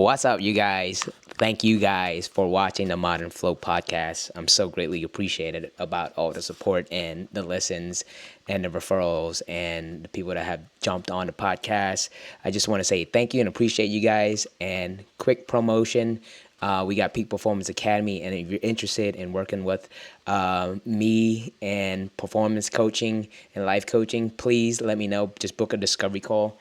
What's up, you guys? Thank you guys for watching the Modern Flow podcast. I'm so greatly appreciated about all the support and the listens and the referrals and the people that have jumped on the podcast. I just want to say thank you and appreciate you guys. And quick promotion. We got Peak Performance Academy, and if you're interested in working with me and performance coaching and life coaching, please let me know. Just book a discovery call.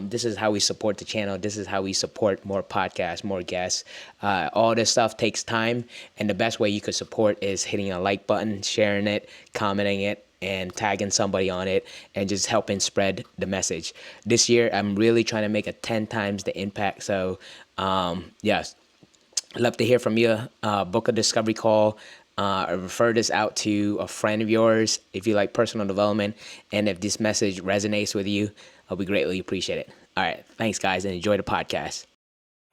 This is how we support the channel. This is how we support more podcasts, more guests. All this stuff takes time, and the best way you could support is hitting a like button, sharing it, commenting it, and tagging somebody on it, and just helping spread the message. This year, I'm really trying to make it 10 times the impact. So, yes, I'd love to hear from you. Book a discovery call. Refer this out to a friend of yours if you like personal development. And if this message resonates with you, we greatly appreciate it. All right. Thanks, guys, and enjoy the podcast.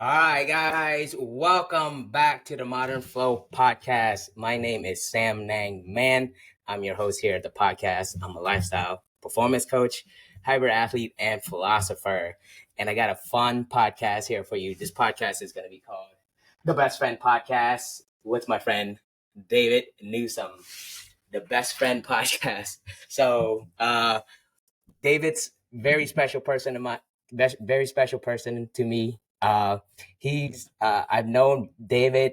All right, guys. Welcome back to the Modern Flow podcast. My name is Sam Nang Man. I'm your host here at the podcast. I'm a lifestyle performance coach, hybrid athlete, and philosopher. And I got a fun podcast here for you. This podcast is going to be called The Best Friend Podcast with my friend David Newsome. The Best Friend Podcast. So, David's very special person to me. I've known David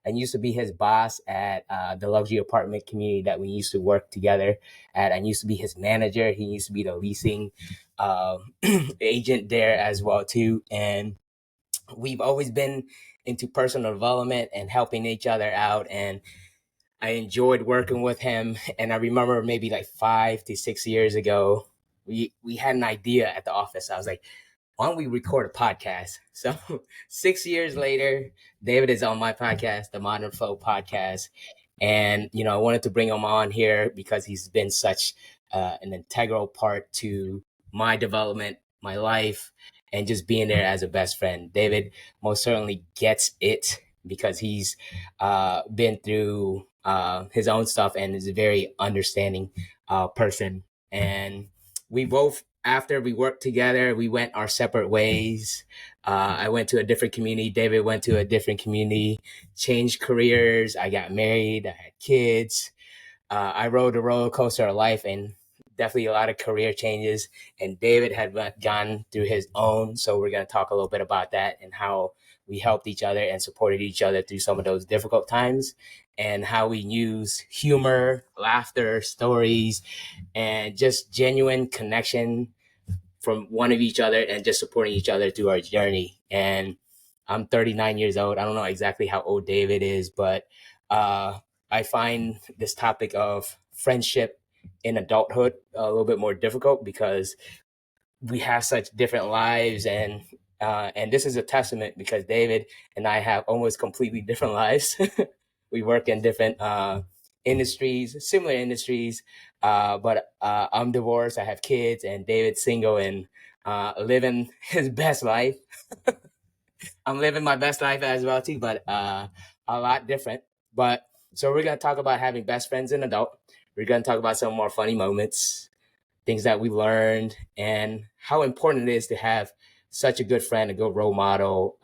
and used to be his boss at the luxury apartment community that we used to work together at. I used to be his manager. He used to be the leasing agent there as well too. And we've always been into personal development and helping each other out. And I enjoyed working with him. And I remember maybe like 5 to 6 years ago, we had an idea at the office. I was like, why don't we record a podcast? So 6 years later, David is on my podcast, the Modern Flow podcast. And, I wanted to bring him on here because he's been such an integral part to my development, my life, and just being there as a best friend. David most certainly gets it because he's been through his own stuff and is a very understanding person. And we both, after we worked together, we went our separate ways. I went to a different community. David went to a different community, changed careers. I got married. I had kids. I rode the roller coaster of life and definitely a lot of career changes. And David had gone through his own. So we're going to talk a little bit about that and how we helped each other and supported each other through some of those difficult times, and how we use humor, laughter, stories, and just genuine connection from one of each other and just supporting each other through our journey. And I'm 39 years old. I don't know exactly how old David is, but I find this topic of friendship in adulthood a little bit more difficult because we have such different lives, and this is a testament because David and I have almost completely different lives. We work in different industries, similar industries, but I'm divorced, I have kids, and David's single and living his best life. I'm living my best life as well too, but a lot different. But so we're going to talk about having best friends in adult. We're going to talk about some more funny moments, things that we learned, and how important it is to have such a good friend, a good role model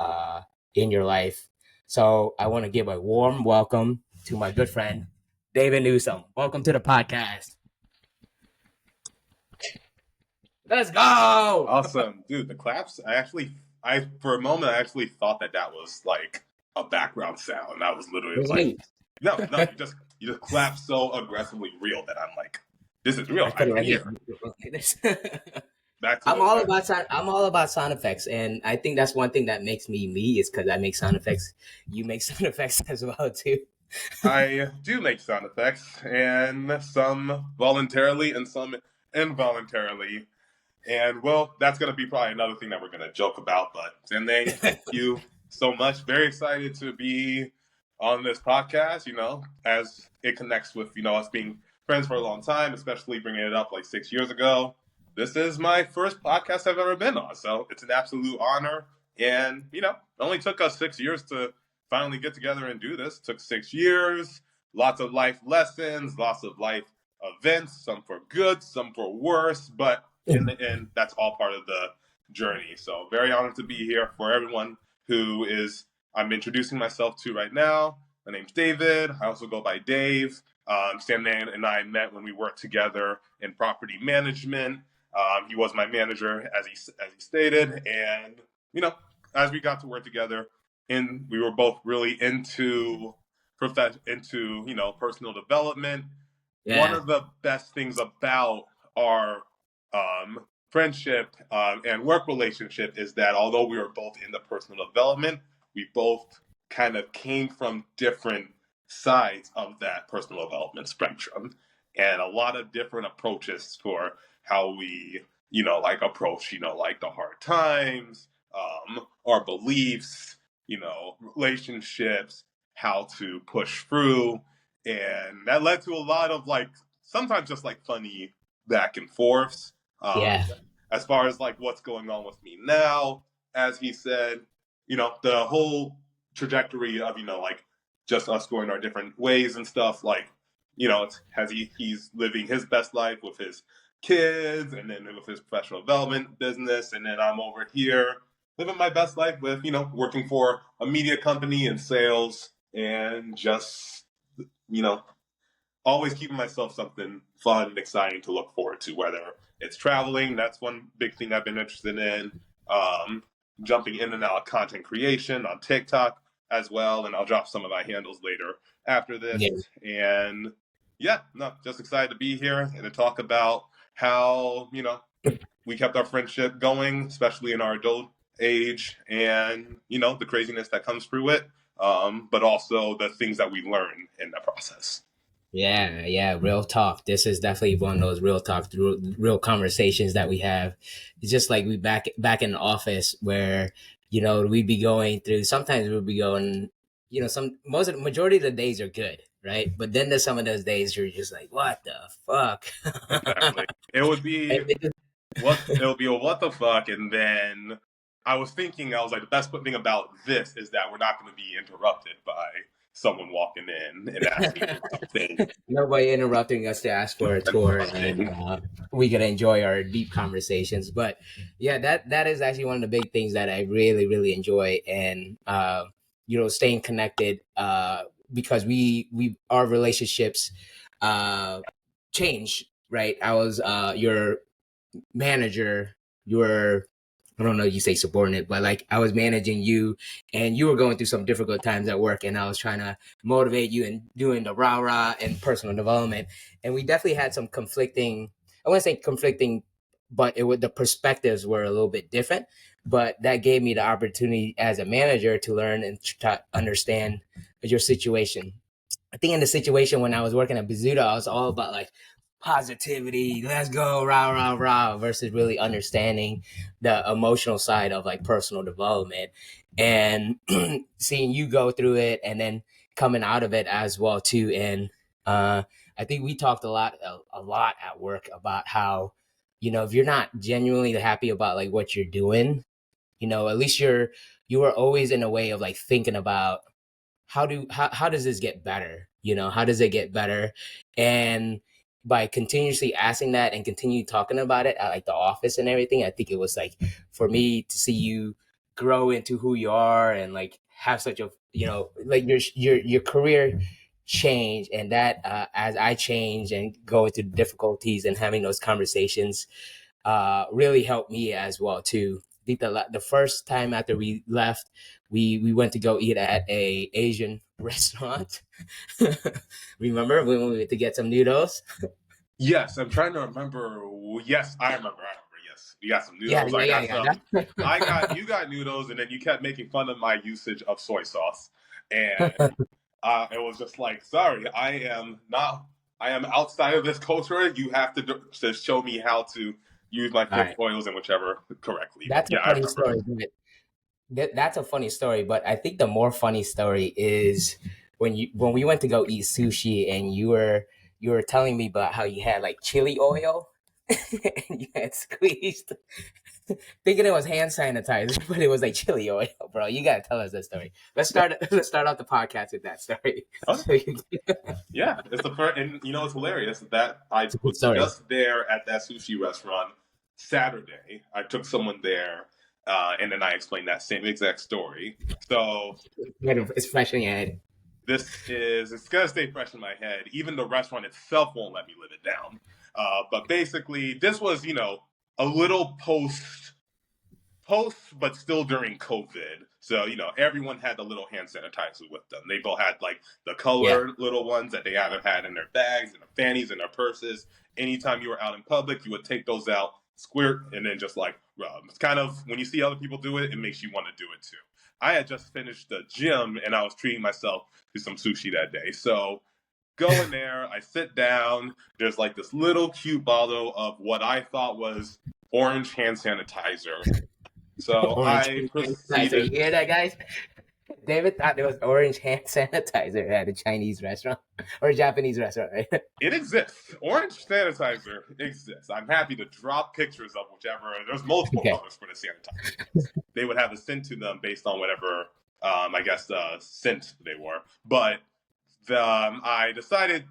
in your life. So I want to give a warm welcome to my good friend, David Newsome. Welcome to the podcast. Let's go. Awesome. Dude, the claps, for a moment, I actually thought that was like a background sound. I was literally like, no, you just clap so aggressively real that I'm like, this is real. I'm here. I'm all about sound effects, and I think that's one thing that makes me me is because I make sound effects. You make sound effects as well too. I do make sound effects, and some voluntarily and some involuntarily. And well, that's going to be probably another thing that we're going to joke about. But Zenang, thank you so much. Very excited to be on this podcast, as it connects with, us being friends for a long time, especially bringing it up like 6 years ago. This is my first podcast I've ever been on. So it's an absolute honor. And, it only took us 6 years to finally get together and do this. It took 6 years, lots of life lessons, lots of life events, some for good, some for worse. But in the end, that's all part of the journey. So very honored to be here for everyone who is I'm introducing myself to right now. My name's David. I also go by Dave. Sam and I met when we worked together in property management. He was my manager, as he stated, and you know, as we got to work together, and we were both really into personal development. One Yeah. of the best things about our friendship and work relationship is that although we were both in the personal development, we both kind of came from different sides of that personal development spectrum and a lot of different approaches for how we, like approach, like the hard times, our beliefs, relationships, how to push through. And that led to a lot of like, sometimes just like funny back and forths. Um, Yeah. as far as like what's going on with me now, as he said, the whole trajectory of, like just us going our different ways and stuff, like, he's living his best life with his kids and then with his professional development business. And then I'm over here living my best life with, working for a media company and sales and just, you know, always keeping myself something fun and exciting to look forward to, whether it's traveling, that's one big thing I've been interested in, um, jumping in and out of content creation on TikTok as well, and I'll drop some of my handles later after Yeah. this. And yeah, no, just excited to be here and to talk about how, we kept our friendship going, especially in our adult age, and, the craziness that comes through it, but also the things that we learn in the process. Yeah, yeah, real talk. This is definitely one of those real talk, real conversations that we have. It's just like we back in the office where we'd be going through. Sometimes we'd be going, some most of the majority of the days are good, right? But then there's some of those days you're just like, what the fuck? Exactly. It would be And it just- a what the fuck, and then I was like, the best thing about this is that we're not going to be interrupted by someone walking in and asking for something. Nobody interrupting us to ask for a tour, and Nothing. we could enjoy our deep conversations. But yeah, that is actually one of the big things that I really really enjoy, and staying connected because we our relationships uh, change. Right, I was your manager, your I don't know, you say subordinate, but like I was managing you and you were going through some difficult times at work and I was trying to motivate you and doing the rah rah and personal development. And we definitely had some conflicting, I wouldn't say conflicting, but the perspectives were a little bit different. But that gave me the opportunity as a manager to learn and to understand your situation. I think in the situation when I was working at Bozzuto, I was all about like positivity, let's go, rah, rah, rah, versus really understanding the emotional side of like personal development and seeing you go through it and then coming out of it as well too. And I think we talked a lot at work about how, if you're not genuinely happy about like what you're doing, at least you are always in a way of like thinking about how does this get better, how does it get better. And by continuously asking that and continue talking about it at like the office and everything, I think it was like for me to see you grow into who you are and like have such a like your career change, and that as I change and go into difficulties and having those conversations really helped me as well too. I think the first time after we left, we went to go eat at a Asian restaurant. Remember when we went to get some noodles? Yes, I'm trying to remember. Yes, I remember. Yes, you got some Yeah, noodles. yeah, I yeah, got yeah. some. You got noodles, and then you kept making fun of my usage of soy sauce, and it was just like, sorry, I am not. I am outside of this culture. You have to show me how to use my All fish right, oils and whichever correctly. But that's a yeah, I funny remember. story. But that's a funny story. But I think the more funny story is when we went to go eat sushi and you were telling me about how you had like chili oil and you had squeezed thinking it was hand sanitizer, but it was like chili oil, bro. You gotta tell us that story. Let's start off the podcast with that story. Oh, So you, yeah, it's the first, and it's hilarious that I it's a good was story. just there at that sushi restaurant Saturday. I took someone there And then I explained that same exact story. So It's fresh in your head. it's gonna stay fresh in my head. Even the restaurant itself won't let me live it down. But basically, this was, a little post, but still during COVID. So, everyone had the little hand sanitizer with them. They both had like the Yeah. colored little ones that they either had in their bags, in their fannies, in their purses. Anytime you were out in public, you would take those out, squirt, and then just like rub. It's kind of when you see other people do it, it makes you want to do it too. I had just finished the gym and I was treating myself to some sushi that day. So go in there, I sit down. There's like this little cute bottle of what I thought was orange hand sanitizer. So Orange I hand sanitizer. You proceeded. hear that, guys? David thought there was orange hand sanitizer at a Chinese restaurant or a Japanese restaurant, right? It exists. Orange sanitizer exists. I'm happy to drop pictures of whichever. There's multiple Okay. colors for the sanitizer. They would have a scent to them based on whatever, I guess, scent they were. But I decided,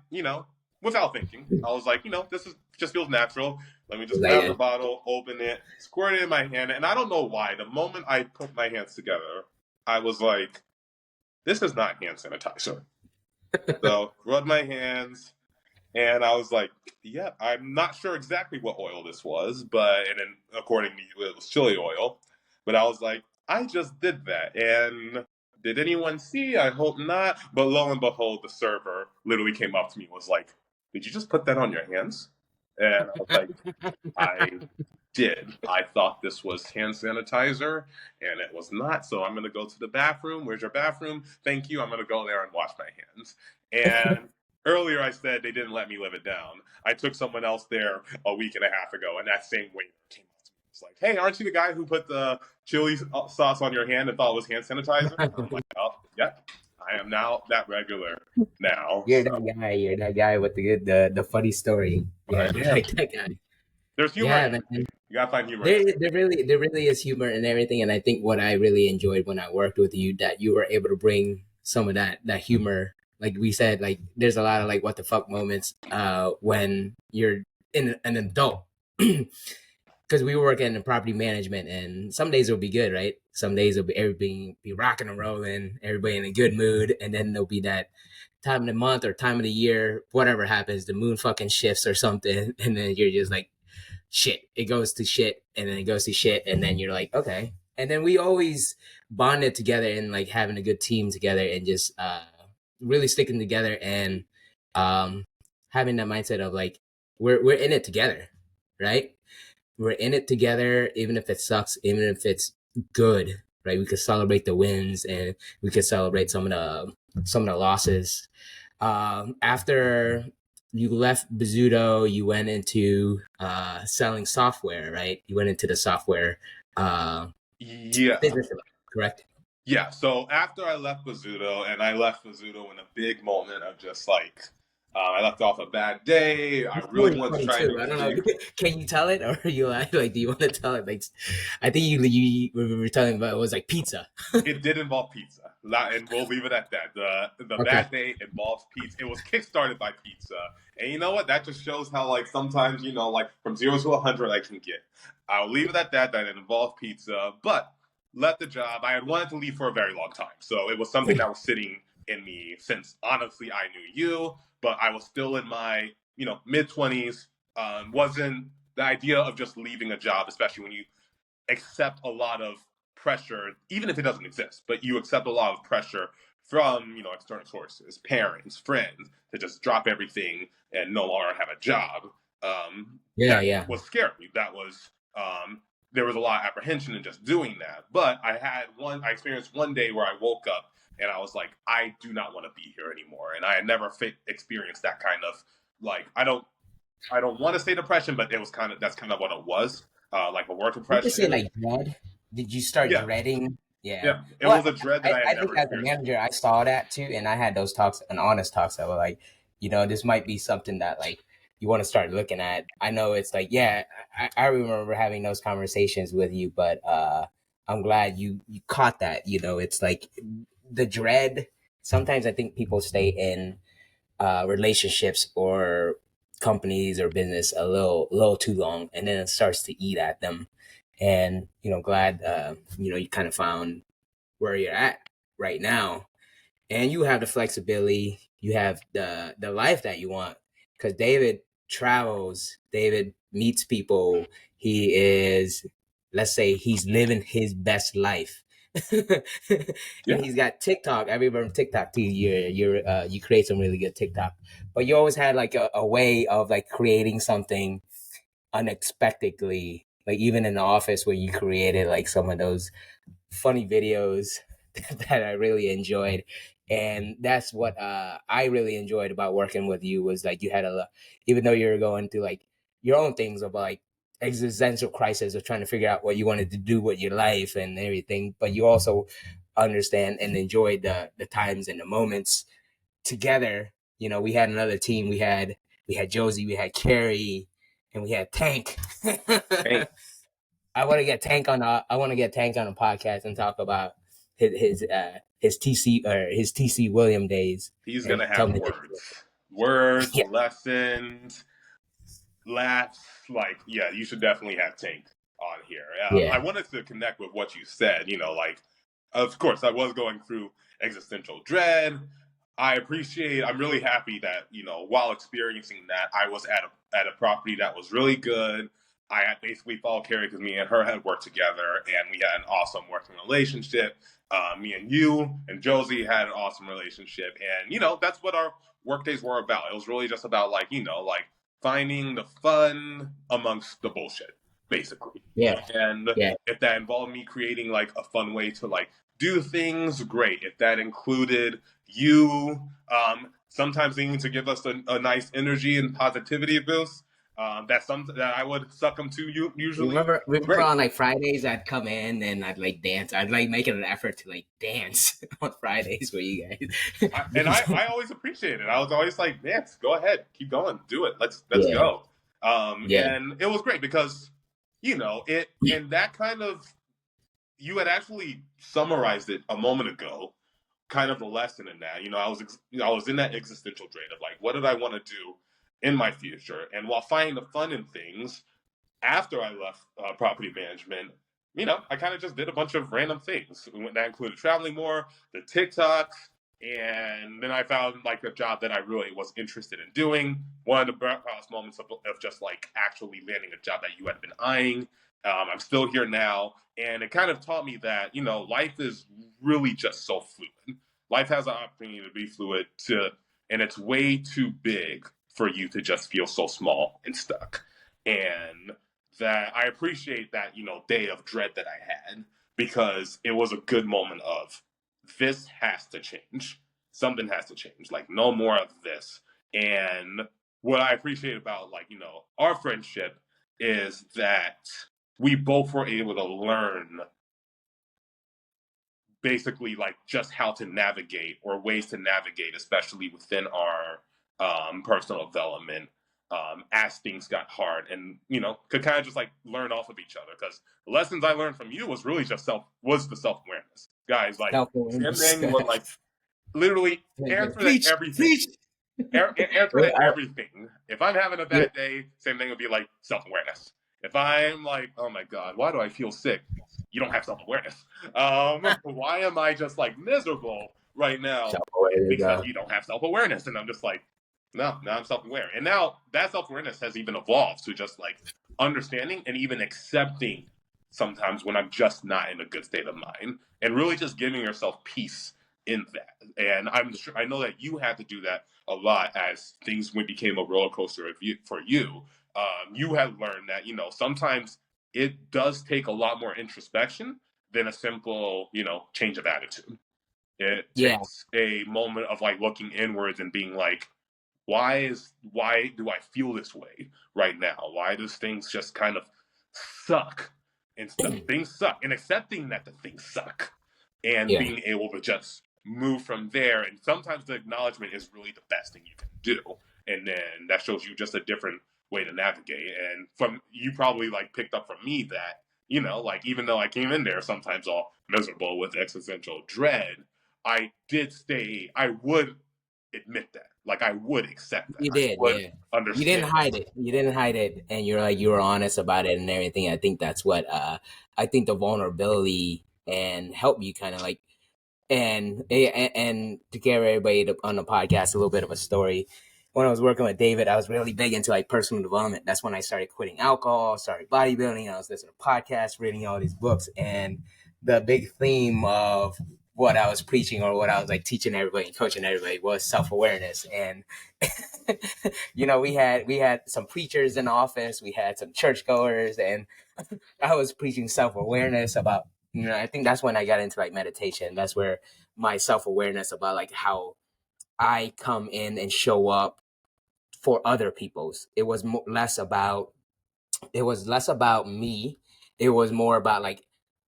without thinking, I was like, this is just feels natural. Let me just grab the Like, bottle, open it, squirt it in my hand, and I don't know why. The moment I put my hands together, I was like, this is not hand sanitizer. So rubbed my hands, and I was like, yeah, I'm not sure exactly what oil this was, but and then according to you, it was chili oil. But I was like, I just did that, and did anyone see? I hope not. But lo and behold, the server literally came up to me and was like, did you just put that on your hands? And I was like, I did. I thought this was hand sanitizer, and it was not. So I'm going to go to the bathroom. Where's your bathroom? Thank you. I'm going to go there and wash my hands. And earlier I said they didn't let me live it down. I took someone else there a week and a half ago, and that same waiter came up to me. It's like, hey, aren't you the guy who put the chili sauce on your hand and thought it was hand sanitizer? And I'm like, oh, yep. I am now that regular now. you're So, that guy. You're that guy with the funny story. Yeah, but you're yeah, like that guy. there's humor in Yeah, man. everything. You gotta find humor in everything. There really is humor and everything, and I think what I really enjoyed when I worked with you that you were able to bring some of that humor. Like we said, like there's a lot of like what the fuck moments when you're in an adult. Because we work in property management, and some days it'll be good, right? Some days it'll be everything be rocking and rolling, everybody in a good mood, and then there'll be that time of the month or time of the year, whatever happens, the moon fucking shifts or something, and then you're just like, shit. It goes to shit, and then it goes to shit, and then you're like, okay. And then we always bonded together and like having a good team together and just really sticking together and um, having that mindset of like we're in it together, right? We're in it together, even if it sucks, even if it's good, right? We could celebrate the wins and we could celebrate some of the losses. After you left Bozzuto, you went into selling software, right? You went into the software Yeah. business, correct? Yeah, so after I left Bozzuto, and I left Bozzuto in a big moment of just like, I left off a bad day. I really wanted to try a 2022. new I don't know. gig. Can you tell it, or are you like, do you want to tell it? Like, I think you were telling about it was like pizza. It did involve pizza, and we'll leave it at that. The Okay. bad day involves pizza. It was kickstarted by pizza, and you know what? That just shows how like sometimes like from 0 to 100 I can get. I'll leave it at that. That it involved pizza, but left the job. I had wanted to leave for a very long time, so it was something that was sitting in me since honestly I knew you, but I was still in my mid 20s. Wasn't the idea of just leaving a job, especially when you accept a lot of pressure, even if it doesn't exist, but you accept a lot of pressure from external sources, parents, friends, to just drop everything and no longer have a job. Yeah, That yeah. was scary. That was there was a lot of apprehension in just doing that. But I experienced one day where I woke up and I was like, I do not want to be here anymore, and I had never experienced that kind of like I don't want to say depression, but it was that's kind of what it was, like a work Did you say depression. like dread? Did you start Yeah, dreading? Yeah. yeah. It Well, was a dread that I had I think never as a experienced manager, before. I saw that too, and I had those talks, and honest talks that were like, this might be something that like you want to start looking at. I know it's like, yeah, I remember having those conversations with you, but I'm glad you caught that. It's like the dread. Sometimes I think people stay in relationships or companies or business a little too long, and then it starts to eat at them. And glad you kind of found where you're at right now, and you have the flexibility, you have the life that you want, because David travels, David meets people, he is, let's say, he's living his best life. And Yeah. he's got TikTok. I remember TikTok too. You create some really good TikTok, but you always had like a way of like creating something unexpectedly, like even in the office where you created like some of those funny videos that I really enjoyed. And that's what I really enjoyed about working with you, was like you had even though you were going through like your own things about like existential crisis of trying to figure out what you wanted to do with your life and everything, but you also understand and enjoyed the times and the moments together. We had another team. We had Josie, we had Carrie, and we had Tank. Hey, I want to get Tank on a podcast and talk about his TC or his TC William days, he's and gonna tell have me. words, Yeah, lessons, laughs. Like, yeah, you should definitely have Tank on here. yeah, I wanted to connect with what you said. Like, of course, I was going through existential dread. I'm really happy that while experiencing that, I was at a property that was really good. I had basically followed Carrie because me and her had worked together, and we had an awesome working relationship. Me and you and Josie had an awesome relationship, and that's what our work days were about. It was really just about like like finding the fun amongst the bullshit, basically. yeah, And yeah. if that involved me creating like a fun way to like do things, great. If that included you sometimes needing to give us a nice energy and positivity boost, that's something that I would succumb to you usually. Remember Great. on like Fridays I'd come in and I'd like dance. I'd like make an effort to like dance on Fridays for you guys. And Because I always appreciate it. I was always like, "Yes, go ahead, keep going, do it. Let's yeah, go." yeah, And it was great because it, and that kind of, you had actually summarized it a moment ago. Kind of the lesson in that, I was in that existential dread of like, what did I want to do in my future, and while finding the fun in things, after I left property management, I kind of just did a bunch of random things. That included traveling more, the TikToks, and then I found like a job that I really was interested in doing. One of the proudest moments of just like actually landing a job that you had been eyeing. I'm still here now, and it kind of taught me that life is really just so fluid. Life has an opportunity to be fluid, and it's way too big for you to just feel so small and stuck. And that I appreciate that day of dread that I had, because it was a good moment of, this has to change. Something has to change. Like, no more of this. And what I appreciate about like our friendship is that we both were able to learn basically like just how to navigate, or ways to navigate, especially within our personal development, as things got hard, and could kind of just like learn off of each other, because the lessons I learned from you was really just the self-awareness, guys. Like, self same awareness. thing with like literally answer to Preach, everything. preach. Answer to everything. If I'm having a Yeah, bad day, same thing would be like self-awareness. If I'm like, oh my god, why do I feel sick? You don't have self-awareness. Why am I just like miserable right now? self awareness. Because you don't have self-awareness. And I'm just like, no, now I'm self-aware. And now that self-awareness has even evolved to just like understanding and even accepting sometimes when I'm just not in a good state of mind, and really just giving yourself peace in that. And I know that you had to do that a lot as things became a roller coaster for you. You had learned that sometimes it does take a lot more introspection than a simple change of attitude. It Yeah, takes a moment of like looking inwards and being like, why do I feel this way right now? Why does things just kind of suck and stuff? Things suck, and accepting that the things suck, and yeah, being able to just move from there. And sometimes the acknowledgement is really the best thing you can do, and then that shows you just a different way to navigate. And from you probably like picked up from me that like, even though I came in there sometimes all miserable with existential dread, I would admit that. Like I would accept that. You I did, would yeah. You understand. didn't hide it. You didn't hide it, and you're like you were honest about it and everything. I think that's what I think the vulnerability and help you kind of like and to give everybody on the podcast a little bit of a story. When I was working with David, I was really big into like personal development. That's when I started quitting alcohol, started bodybuilding. I was listening to podcasts, reading all these books, and the big theme of what I was preaching or what I was like teaching everybody and coaching everybody was self awareness. And we had some preachers in the office, we had some churchgoers, and I was preaching self awareness about I think that's when I got into like meditation. That's where my self awareness about like how I come in and show up for other people's. It was less about me. It was more about like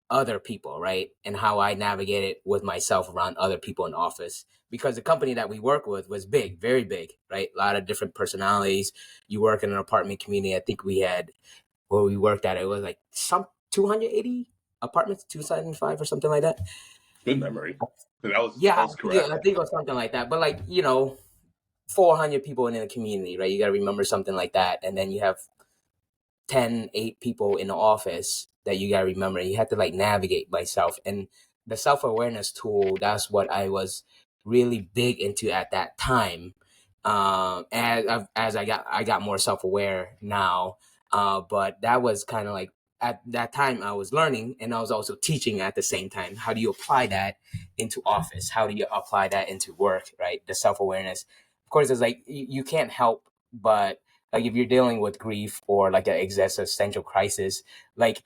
other people, right? And how I navigated with myself around other people in office. Because the company that we work with was big, very big, right? A lot of different personalities. You work in an apartment community. I think we had where we worked at, it was like some 280 apartments, 275 or something like that. Good memory. That Yeah, was correct. I think it was something like that. But like 400 people in the community, right? You got to remember something like that, and then you have 8 people in the office that you got to remember. You have to like navigate myself, and the self awareness tool. That's what I was really big into at that time. As I got more self aware now, but that was kind of like at that time I was learning, and I was also teaching at the same time. How do you apply that into office? How do you apply that into work? Right, the self awareness. Of course, it's like you can't help but like if you're dealing with grief or like an existential crisis, like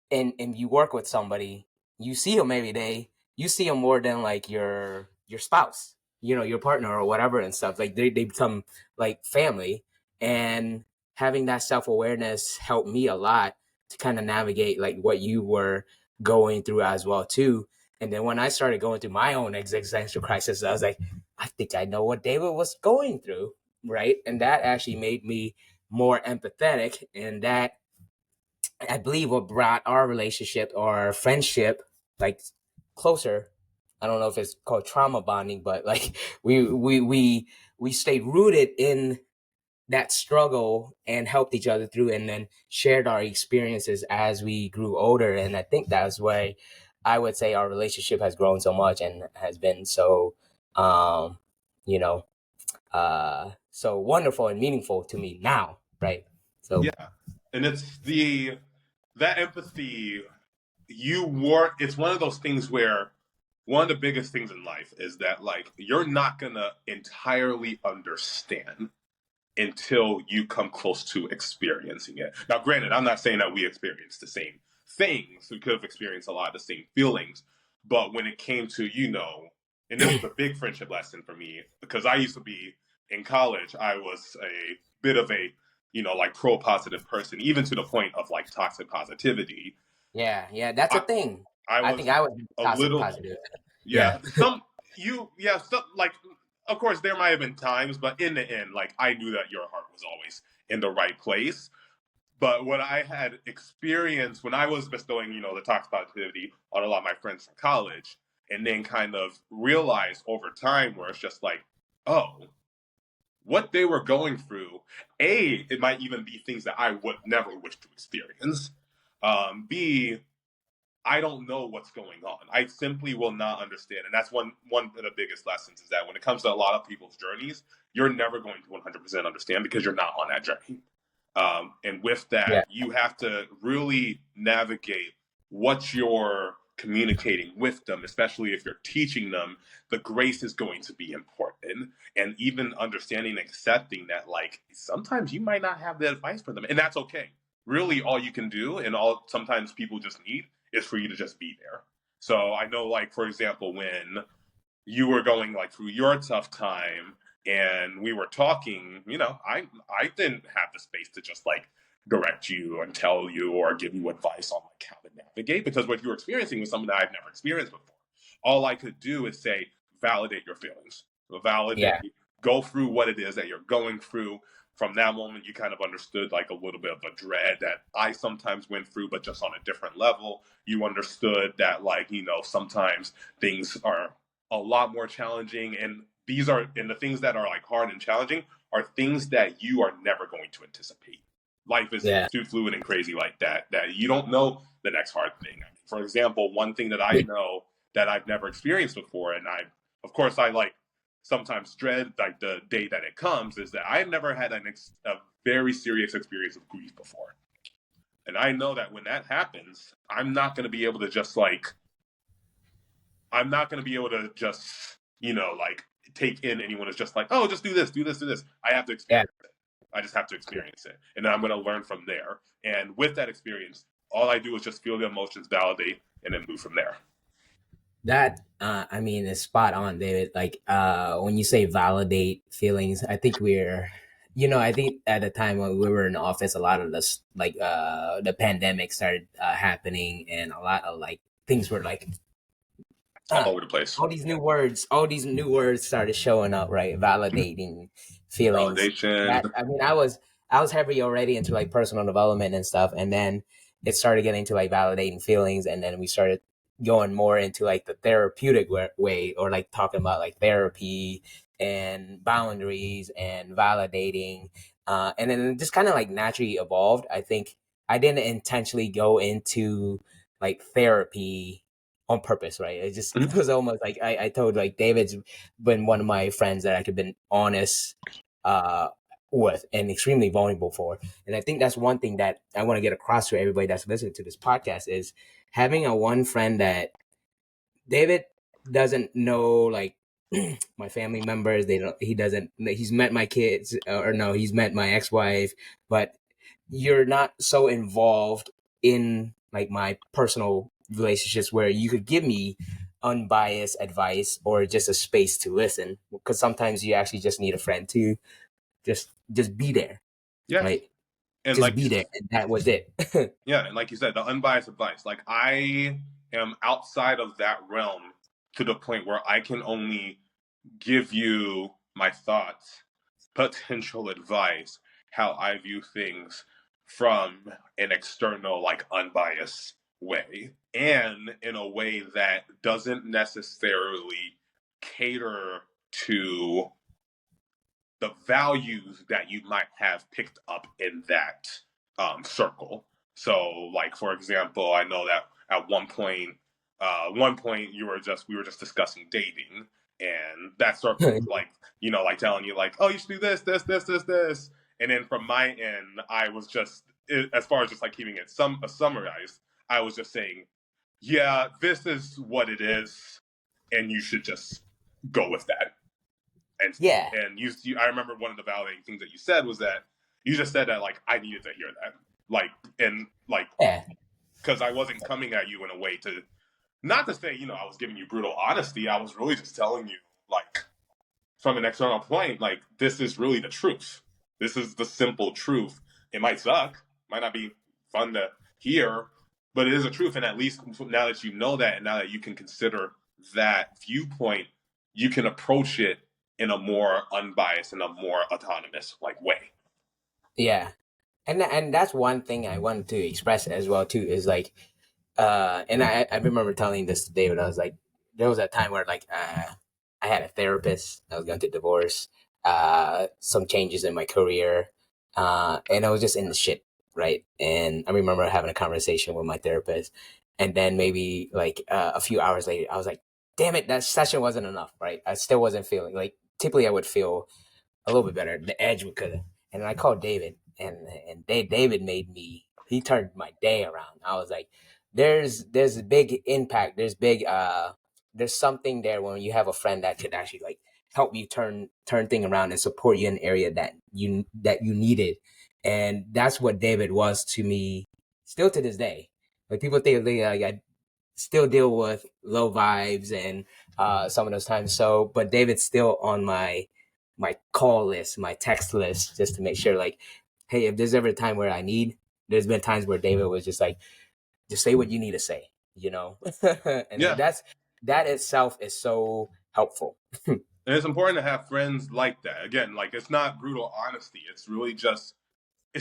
and you work with somebody, you see them every day. You see them more than like your spouse, your partner or whatever and stuff. Like they become like family, and having that self awareness helped me a lot to kind of navigate like what you were going through as well too. And then when I started going through my own existential crisis, I was like, I think I know what David was going through, right? And that actually made me more empathetic, and that I believe what brought our relationship or our friendship like closer. I don't know if it's called trauma bonding, but like we stayed rooted in that struggle and helped each other through, and then shared our experiences as we grew older. And I think that's why I would say our relationship has grown so much and has been so um you know so wonderful and meaningful to me now, right? So Yeah. And it's that empathy it's one of those things where one of the biggest things in life is that like you're not gonna entirely understand until you come close to experiencing it. Now, granted, I'm not saying that we experienced the same things. We could have experienced a lot of the same feelings. But when it came to, and this was a big friendship lesson for me because I used to be in college, I was a bit of a, like pro positive person, even to the point of like toxic positivity. yeah, that's a I, thing. I I think was I was a toxic little, positive. Yeah, yeah, like, of course, there might have been times, but in the end, like, I knew that your heart was always in the right place. But what I had experienced when I was bestowing, the toxic positivity on a lot of my friends from college, and then kind of realized over time where it's just like, oh, what they were going through, A, it might even be things that I would never wish to experience. B, I don't know what's going on. I simply will not understand. And that's one of the biggest lessons is that when it comes to a lot of people's journeys, you're never going to 100% understand because you're not on that journey. And with yeah, that, you have to really navigate what you're communicating with them, especially if you're teaching them. The grace is going to be important. And even understanding, accepting that, like, sometimes you might not have the advice for them. And that's okay. Really, all you can do, and all sometimes people just need, is for you to just be there. So I know, like, for example, when you were going like through your tough time and we were talking, I didn't have the space to just like direct you and tell you or give you advice on like how to navigate because what you were experiencing was something that I've never experienced before. All I could do is say, validate your feelings, yeah, validate, go through what it is that you're going through. From that moment, you kind of understood like a little bit of a dread that I sometimes went through, but just on a different level. You understood that, like, sometimes things are a lot more challenging. And and the things that are like hard and challenging are things that you are never going to anticipate. Life is Yeah. too fluid and crazy like that you don't know the next hard thing. I mean, for example, one thing that I know that I've never experienced before, and of course I like sometimes dread like the day that it comes, is that I've never had a very serious experience of grief before. And I know that when that happens, I'm not going to be able to just like, I'm not going to be able to just, like take in anyone who's just like, oh, just do this, do this, do this. I have to Yeah. experience it. I just have to experience it. And then I'm going to learn from there. And with that experience, all I do is just feel the emotions, validate, and then move from there. That I mean is spot on, David. Like when you say validate feelings, I think I think at the time when we were in the office, a lot of this like the pandemic started happening, and a lot of like things were like All uh, over the place. all these new words started showing up, right? Validating feelings. Validation. That I was heavy already into like personal development and stuff, and then it started getting to like validating feelings, and then we started going more into like the therapeutic way, or like talking about like therapy and boundaries and validating, and then it just kind of like naturally evolved. I think I didn't intentionally go into like therapy on purpose, right? It Mhm. was almost like I told like David's been one of my friends that I could been honest uh with and extremely vulnerable for. And I think that's one thing that I want to get across to everybody that's listening to this podcast is having a one friend that David doesn't know like my family members. They don't. He doesn't. He's met my kids, or no, he's met my ex-wife, but you're not so involved in like my personal relationships where you could give me unbiased advice or just a space to listen. Because sometimes you actually just need a friend to just be there, Yeah. right? And Just like, be there, and that was it. yeah, and like you said, the unbiased advice. Like I am outside of that realm to the point where I can only give you my thoughts, potential advice, how I view things from an external, like unbiased way, and in a way that doesn't necessarily cater to the values that you might have picked up in that circle. So, like for example, I know that at one point we were just discussing dating, and that circle was like, like telling you like, oh, you should do this, this, this, this, this, and then from my end, I was just as far as just like keeping it summarized, I was just saying, yeah, this is what it is, and you should just go with that and Yeah, I remember one of the validating things that you said was that you just said that like I needed to hear that, like, and like yeah, because I wasn't coming at you in a way to not to say I was giving you brutal honesty. I was really just telling you like from an external point, like this is really the truth. This is the simple truth. It might suck, might not be fun to hear, but it is a truth. And at least now that you know that, and now that you can consider that viewpoint, you can approach it in a more unbiased and a more autonomous like way. yeah. And that's one thing I wanted to express as well too is like and I remember telling this to David. I was like, there was a time where like I had a therapist. I was going to divorce, some changes in my career, and I was just in the shit, right? And I remember having a conversation with my therapist, and then maybe like a few hours later, I was like, damn it, that session wasn't enough, right? I still wasn't feeling like typically I would feel a little bit better. The edge would could have. And I called David, and David made me. He turned my day around. I was like, there's a big impact. There's something there when you have a friend that could actually like help you turn thing around and support you in an area that you needed. And that's what David was to me, still to this day. Like people think like I still deal with low vibes and some of those times. So, but David's still on my call list, my text list, just to make sure, like, hey, if there's ever a time where I need, there's been times where David was just like, just say what you need to say, and Yeah, that itself is so helpful. and it's important to have friends like that. Again, like it's not brutal honesty. It's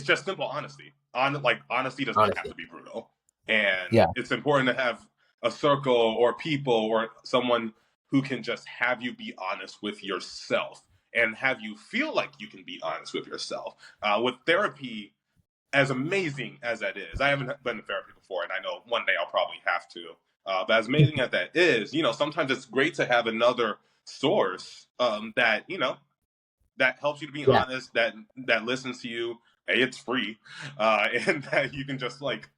just simple honesty. Like honesty does not have Honestly, to be brutal, and yeah, it's important to have a circle or people or someone who can just have you be honest with yourself and have you feel like you can be honest with yourself. With therapy, as amazing as that is, I haven't been in therapy before, and I know one day I'll probably have to. But as amazing as that is, sometimes it's great to have another source that that helps you to be Yeah. honest, that listens to you. Hey, it's free, and that you can just like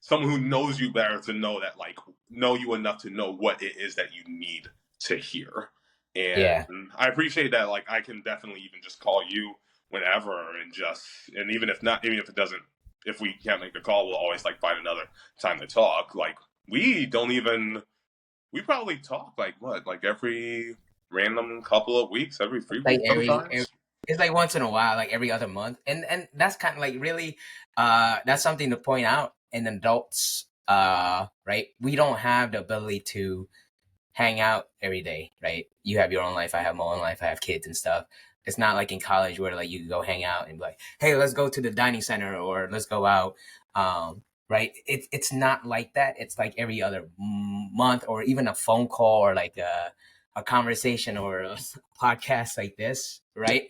someone who knows you better to know that like know you enough to know what it is that you need to hear. Yeah. And I appreciate that. Like I can definitely even just call you whenever and even if not, even if it doesn't, if we can't make the call, we'll always like find another time to talk. Like we don't even, we probably talk like what, like every random couple of weeks, every 3 weeks Like every sometimes. it's like once in a while, like every other month, and that's kind of like really that's something to point out in adults. Right, we don't have the ability to hang out every day, right? You have your own life, I have my own life, I have kids and stuff. It's not like in college where like you can go hang out and be like, hey, let's go to the dining center or let's go out. Right? It's not like that. It's like every other month or even a phone call or like a conversation or a podcast like this, right?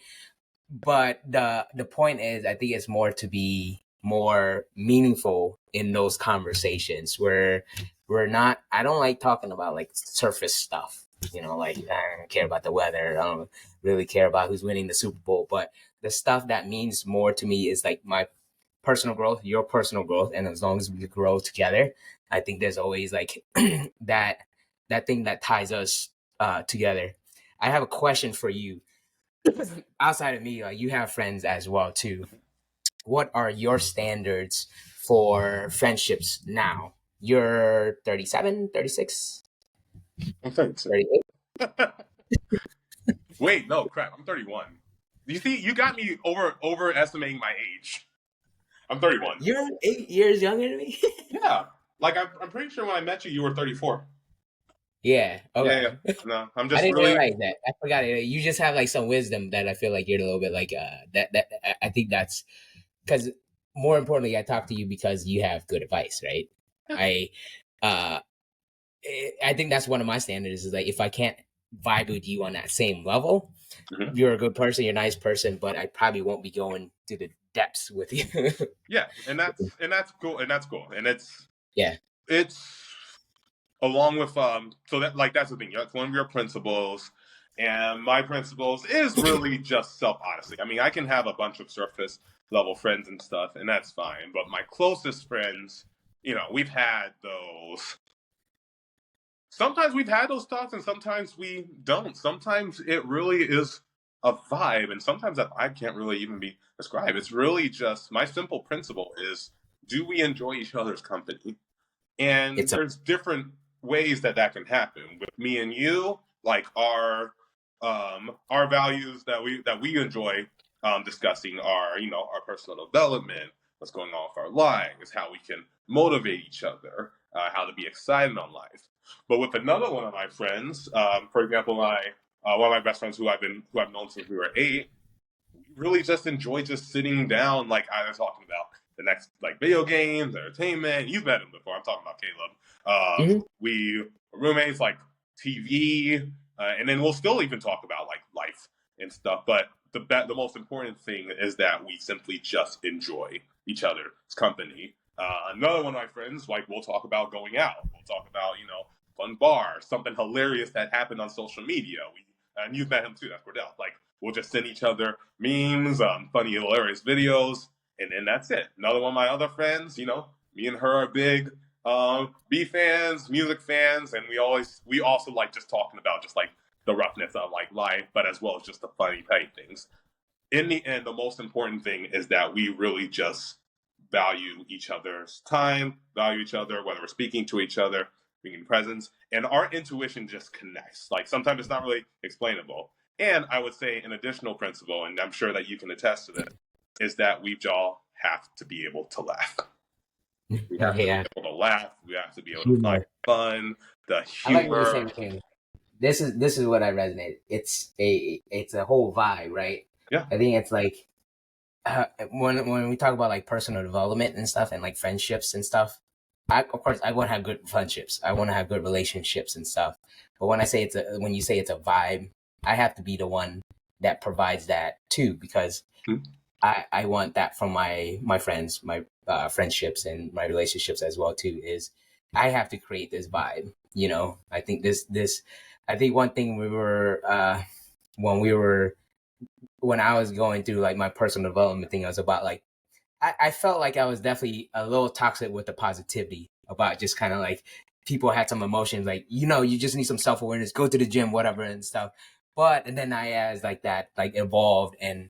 But the point is, I think it's more to be more meaningful in those conversations where we're not. I don't like talking about like surface stuff. Like I don't care about the weather. I don't really care about who's winning the Super Bowl. But the stuff that means more to me is like my personal growth, your personal growth, and as long as we grow together, I think there's always like that that thing that ties us together. I have a question for you. Outside of me, like you have friends as well too. What are your standards for friendships now? You're 37, 36, I'm 36. 38. Wait, no, crap. I'm 31. You see, you got me overestimating my age. I'm 31. You're 8 years younger than me. Yeah, like I'm pretty sure when I met you, you were 34. Yeah. Yeah, yeah. Okay. No, I'm I just didn't really. realize that. I forgot it. You just have like some wisdom that I feel like you're a little bit like that. I think that's because more importantly, I talk to you because you have good advice, right? Yeah. I uh I think that's one of my standards is like if I can't vibe with you on that same level, Mhm. you're a good person, you're a nice person, but I probably won't be going to the depths with you. Yeah, and that's cool, and Yeah. it's along with so that like that's the thing. That's one of your principles, and my principles is really just self honesty. I mean, I can have a bunch of surface level friends and stuff, and that's fine. But my closest friends, we've had those. Sometimes we've had those thoughts, and sometimes we don't. Sometimes it really is a vibe, and sometimes that vibe can't really even be described. It's really just my simple principle is: do we enjoy each other's company? And It's a there's different ways that that can happen with me and you, like our values that we enjoy discussing are our personal development, what's going on with our lives, how we can motivate each other, how to be excited on life. But with another one of my friends, for example, my one of my best friends who I've known since we were 8, really just enjoy just sitting down, like I was talking about the next like video games, entertainment. You've met him before. I'm talking about Caleb. mhm. We roommates, like TV, and then we'll still even talk about like life and stuff. But the most important thing is that we simply just enjoy each other's company. Another one of my friends, like we'll talk about going out. We'll talk about fun bar, something hilarious that happened on social media. And you've met him too. That's Cordell. Like we'll just send each other memes, funny, hilarious videos, and then that's it. Another one of my other friends, me and her are big B fans, music fans, and we also like just talking about just like the roughness of like life, but as well as just the funny petty things. In the end, the most important thing is that we really just value each other's time, value each other, whether we're speaking to each other, being in presence, and our intuition just connects. Like sometimes it's not really explainable. And I would say an additional principle, and I'm sure that you can attest to this, is that we all have to be able to laugh. We have to be Yeah. able to laugh. We have to be able to find Humor. fun, the I like what you're humor. saying, King. This is what I resonate. It's a whole vibe, right? Yeah. I think it's like when we talk about like personal development and stuff and like friendships and stuff. of course, I want to have good friendships. I want to have good relationships and stuff. But when you say it's a vibe, I have to be the one that provides that too, because Hmm? I want that from my friends, my friendships and my relationships as well too. Is I have to create this vibe. I think I think one thing when we were when I was going through like my personal development thing, I was about like I felt like I was definitely a little toxic with the positivity about just kind of like people had some emotions, like, you just need some self awareness, go to the gym, whatever, and stuff. And then I, as like that, like evolved and,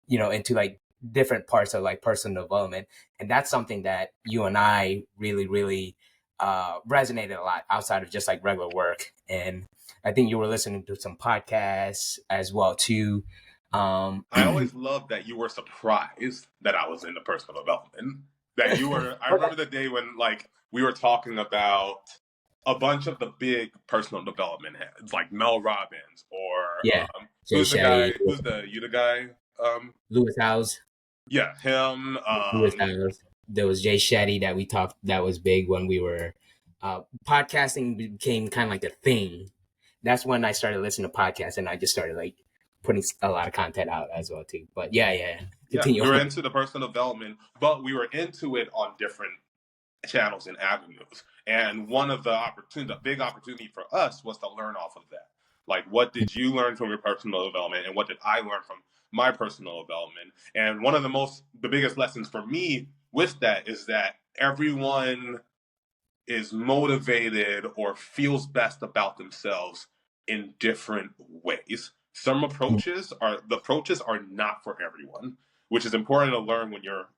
into like different parts of like personal development. And that's something that you and I really, really resonated a lot outside of just like regular work. And I think you were listening to some podcasts as well, too. I always loved that you were surprised that I was into personal development. That you were. I remember the day when like we were talking about a bunch of the big personal development heads, like Mel Robbins or Yeah, Jay who's the guy? Shetty, Who's the Utah guy? Lewis Howes, Yeah, him. Lewis Howes. There was Jay Shetty that we talked. That was big when we were podcasting became kind of like a thing. That's when I started listening to podcasts, and I just started like putting a lot of content out as well too. But yeah, Yeah, continue we were on. into the personal development, but we were into it on different channels and avenues. And one of the big opportunity for us was to learn off of that. Like, what did you learn from your personal development, and what did I learn from my personal development? And one of the biggest lessons for me with that is that everyone is motivated or feels best about themselves in different ways. Some approaches are not for everyone, which is important to learn when you're,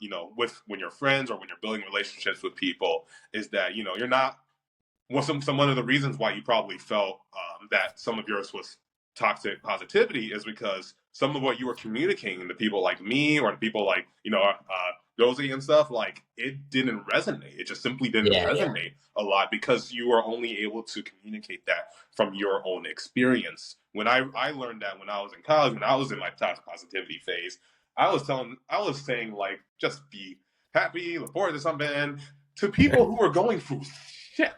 when you're friends or when you're building relationships with people, is that, you're not well, some one of the reasons why you probably felt that some of yours was toxic positivity is because some of what you were communicating to people like me or to people like Josie and stuff, like it didn't resonate. It just simply didn't Yeah, resonate a lot because you were only able to communicate that from your own experience. When I learned that when I was in college, when I was in my toxic positivity phase, I was saying like just be happy, look forward to something to people who were going through shit.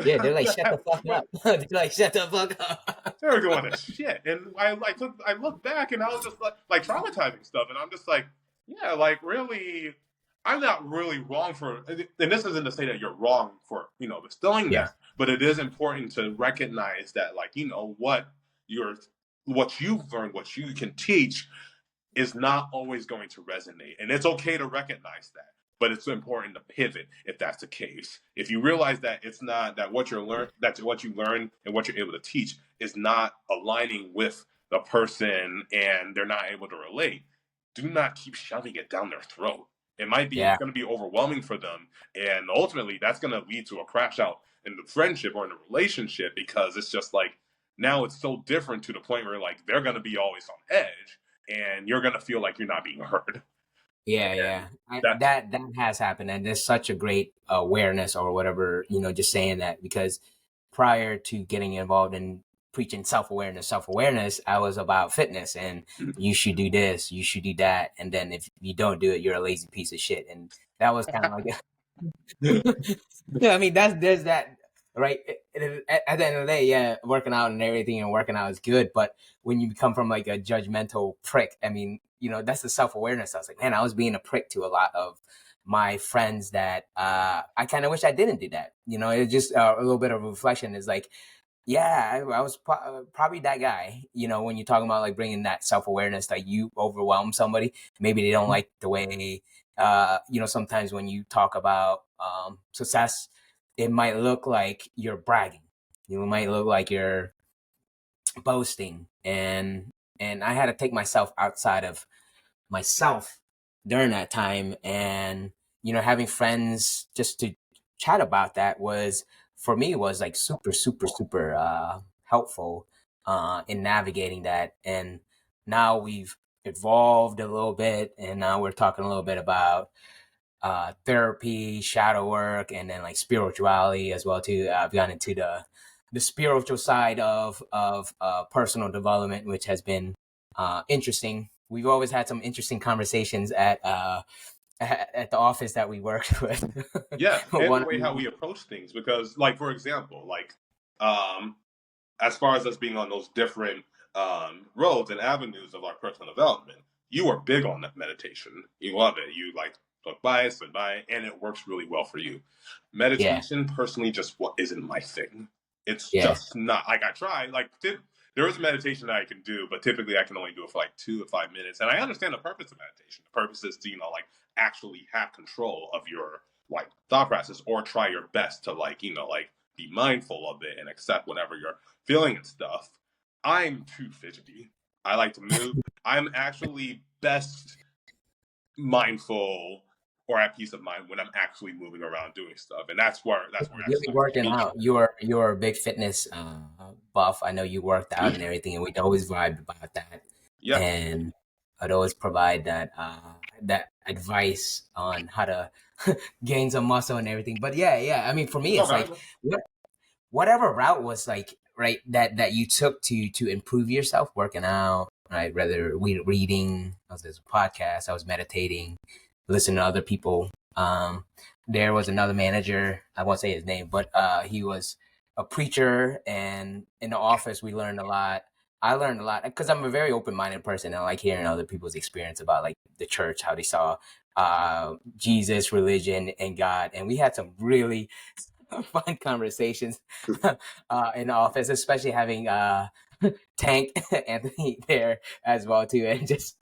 yeah. They're like, shut the fuck Well, up. They're like, shut the fuck up. they were going to shit, and I looked back, and I was just like traumatizing stuff, and I'm just like, yeah, like really, I'm not really wrong for, and this isn't to say that you're wrong for distilling Yeah, that, but it is important to recognize that like what you've learned, what you can teach is not always going to resonate. And it's okay to recognize that. But it's important to pivot if that's the case. If you realize that it's not that what you learn and what you're able to teach is not aligning with the person and they're not able to relate, do not keep shoving it down their throat. It's yeah, going to be overwhelming for them. And ultimately that's going to lead to a crash out in the friendship or in the relationship because it's just like now it's so different to the point where like they're going to be always on edge and you're gonna feel like you're not being heard. yeah. And that's That has happened, and there's such a great awareness or whatever. Just saying that, because prior to getting involved in preaching self awareness, I was about fitness and you should do this, you should do that, and then if you don't do it, you're a lazy piece of shit. And that was kind of like yeah, I mean there's that, right? At the end of the day, yeah, working out and everything and working out is good, but when you become from like a judgmental prick, I mean, that's the self awareness. I was like, man, I was being a prick to a lot of my friends that I kind of wish I didn't do that. It's just a little bit of a reflection. Is like, yeah, I was probably that guy. When you're talking about like bringing that self awareness, like you overwhelm somebody, maybe they don't like the way. Sometimes when you talk about success, it might look like you're bragging. It might look like you're boasting, and I had to take myself outside of myself during that time, and having friends just to chat about that was, for me, was like super super super helpful in navigating that. And now we've evolved a little bit, and now we're talking a little bit about therapy, shadow work, and then like spirituality as well too. I've gone into the spiritual side of personal development, which has been interesting. We've always had some interesting conversations at at the office that we worked with. Yeah, and the One, way how we approach things, because, like, for example, like, um, as far as us being on those different roads and avenues of our personal development, you are big on that meditation. You love it. You like look by it, sit by it, and it works really well for you. yeah, Meditation, personally, just what isn't my thing. It's yeah, just not like I try. Like there is a meditation that I can do, but typically I can only do it for like 2 to 5 minutes. And I understand the purpose of meditation. The purpose is to like actually have control of your like thought process, or try your best to like like be mindful of it and accept whenever you're feeling and stuff. I'm too fidgety. I like to move. I'm actually best mindful or at peace of mind when I'm actually moving around doing stuff, and that's where that you'll be starts for working me. out. You're a big fitness buff. I know you worked out and everything, and we'd always vibe about that. Yeah. And I'd always provide that advice on how to gain some muscle and everything. But yeah. I mean, for me, No, it's no, like no. whatever route was like right that you took to improve yourself, working out, right? Whether reading, I was listening to podcasts, I was meditating, listening to other people. There was another manager, I won't say his name, but he was a preacher, and in the office we learned a lot. I learned a lot because I'm a very open-minded person, and I like hearing other people's experience about like the church, how they saw Jesus, religion, and God. And we had some really fun conversations in the office, especially having Tank Anthony there as well too, and just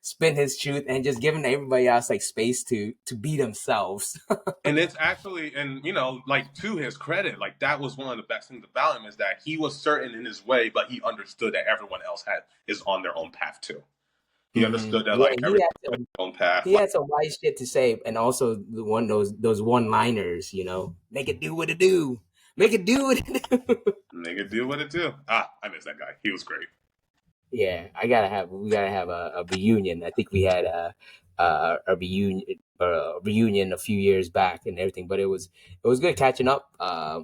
spin his truth and just giving everybody else like space to be themselves. And it's actually, and like, to his credit, like, that was one of the best things about him, is that he was certain in his way, but he understood that everyone else is on their own path too. He understood that Yeah, like everyone has their own path. he Like, had some wise shit to say, and also those one liners, make it do what it do, make it do what it do. nigga, do what it do. Ah, I miss that guy. He was great. Yeah, we gotta have a reunion. I think we had a reunion a few years back and everything, but it was good catching up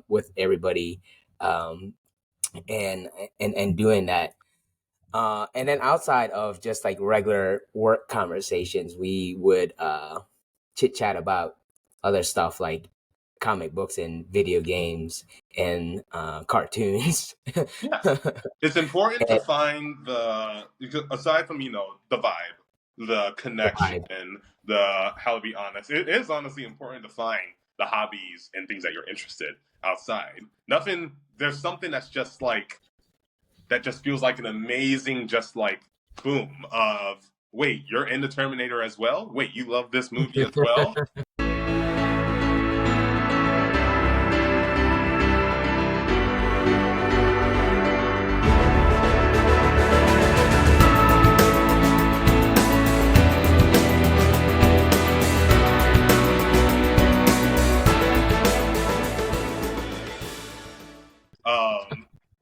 with everybody um, and and doing that. And then outside of just like regular work conversations, we would chit chat about other stuff like comic books and video games and cartoons. Yes. It's important to And find because aside from, the vibe, the the connection, vibe. the how to be honest, it is honestly important to find the hobbies and things that you're interested outside. Nothing, there's something that's just like, that just feels like an amazing, just like, boom of, wait, you're into Terminator as well? Wait, you love this movie as well?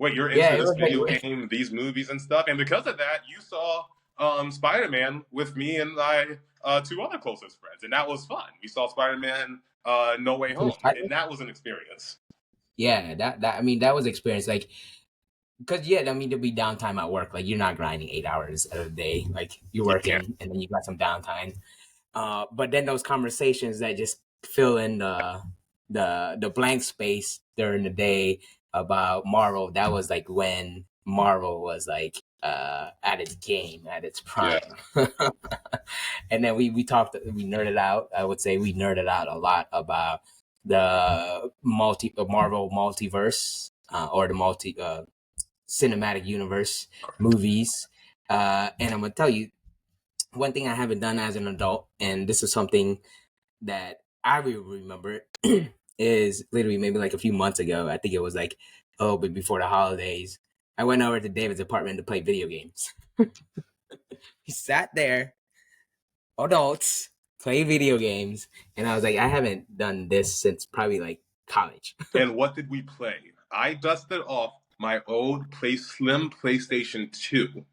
Wait, you're Yeah, into it this was video like game, these movies and stuff, and because of that, you saw Spider-Man with me and my two other closest friends, and that was fun. We saw Spider-Man No Way Home, and that was an experience. yeah, that I mean that was experience like because yeah, I mean there'll be downtime at work. Like you're not grinding 8 hours a day. Like you're Yeah, working and then you got some downtime. But then those conversations that just fill in the blank space during the day about Marvel, that was like when Marvel was like at its game, at its yeah, prime. And then we talked, we nerded out. I would say we nerded out a lot about the Marvel multiverse or the cinematic universe movies. And I'm gonna tell you one thing I haven't done as an adult, and this is something that I really remember, is literally maybe like a few months ago. I think it was like a little bit before the holidays. I went over to David's apartment to play video games. He sat there, adults play video games, and I was like, I haven't done this since probably like college. And what did we play? I dusted off my old slim PlayStation 2,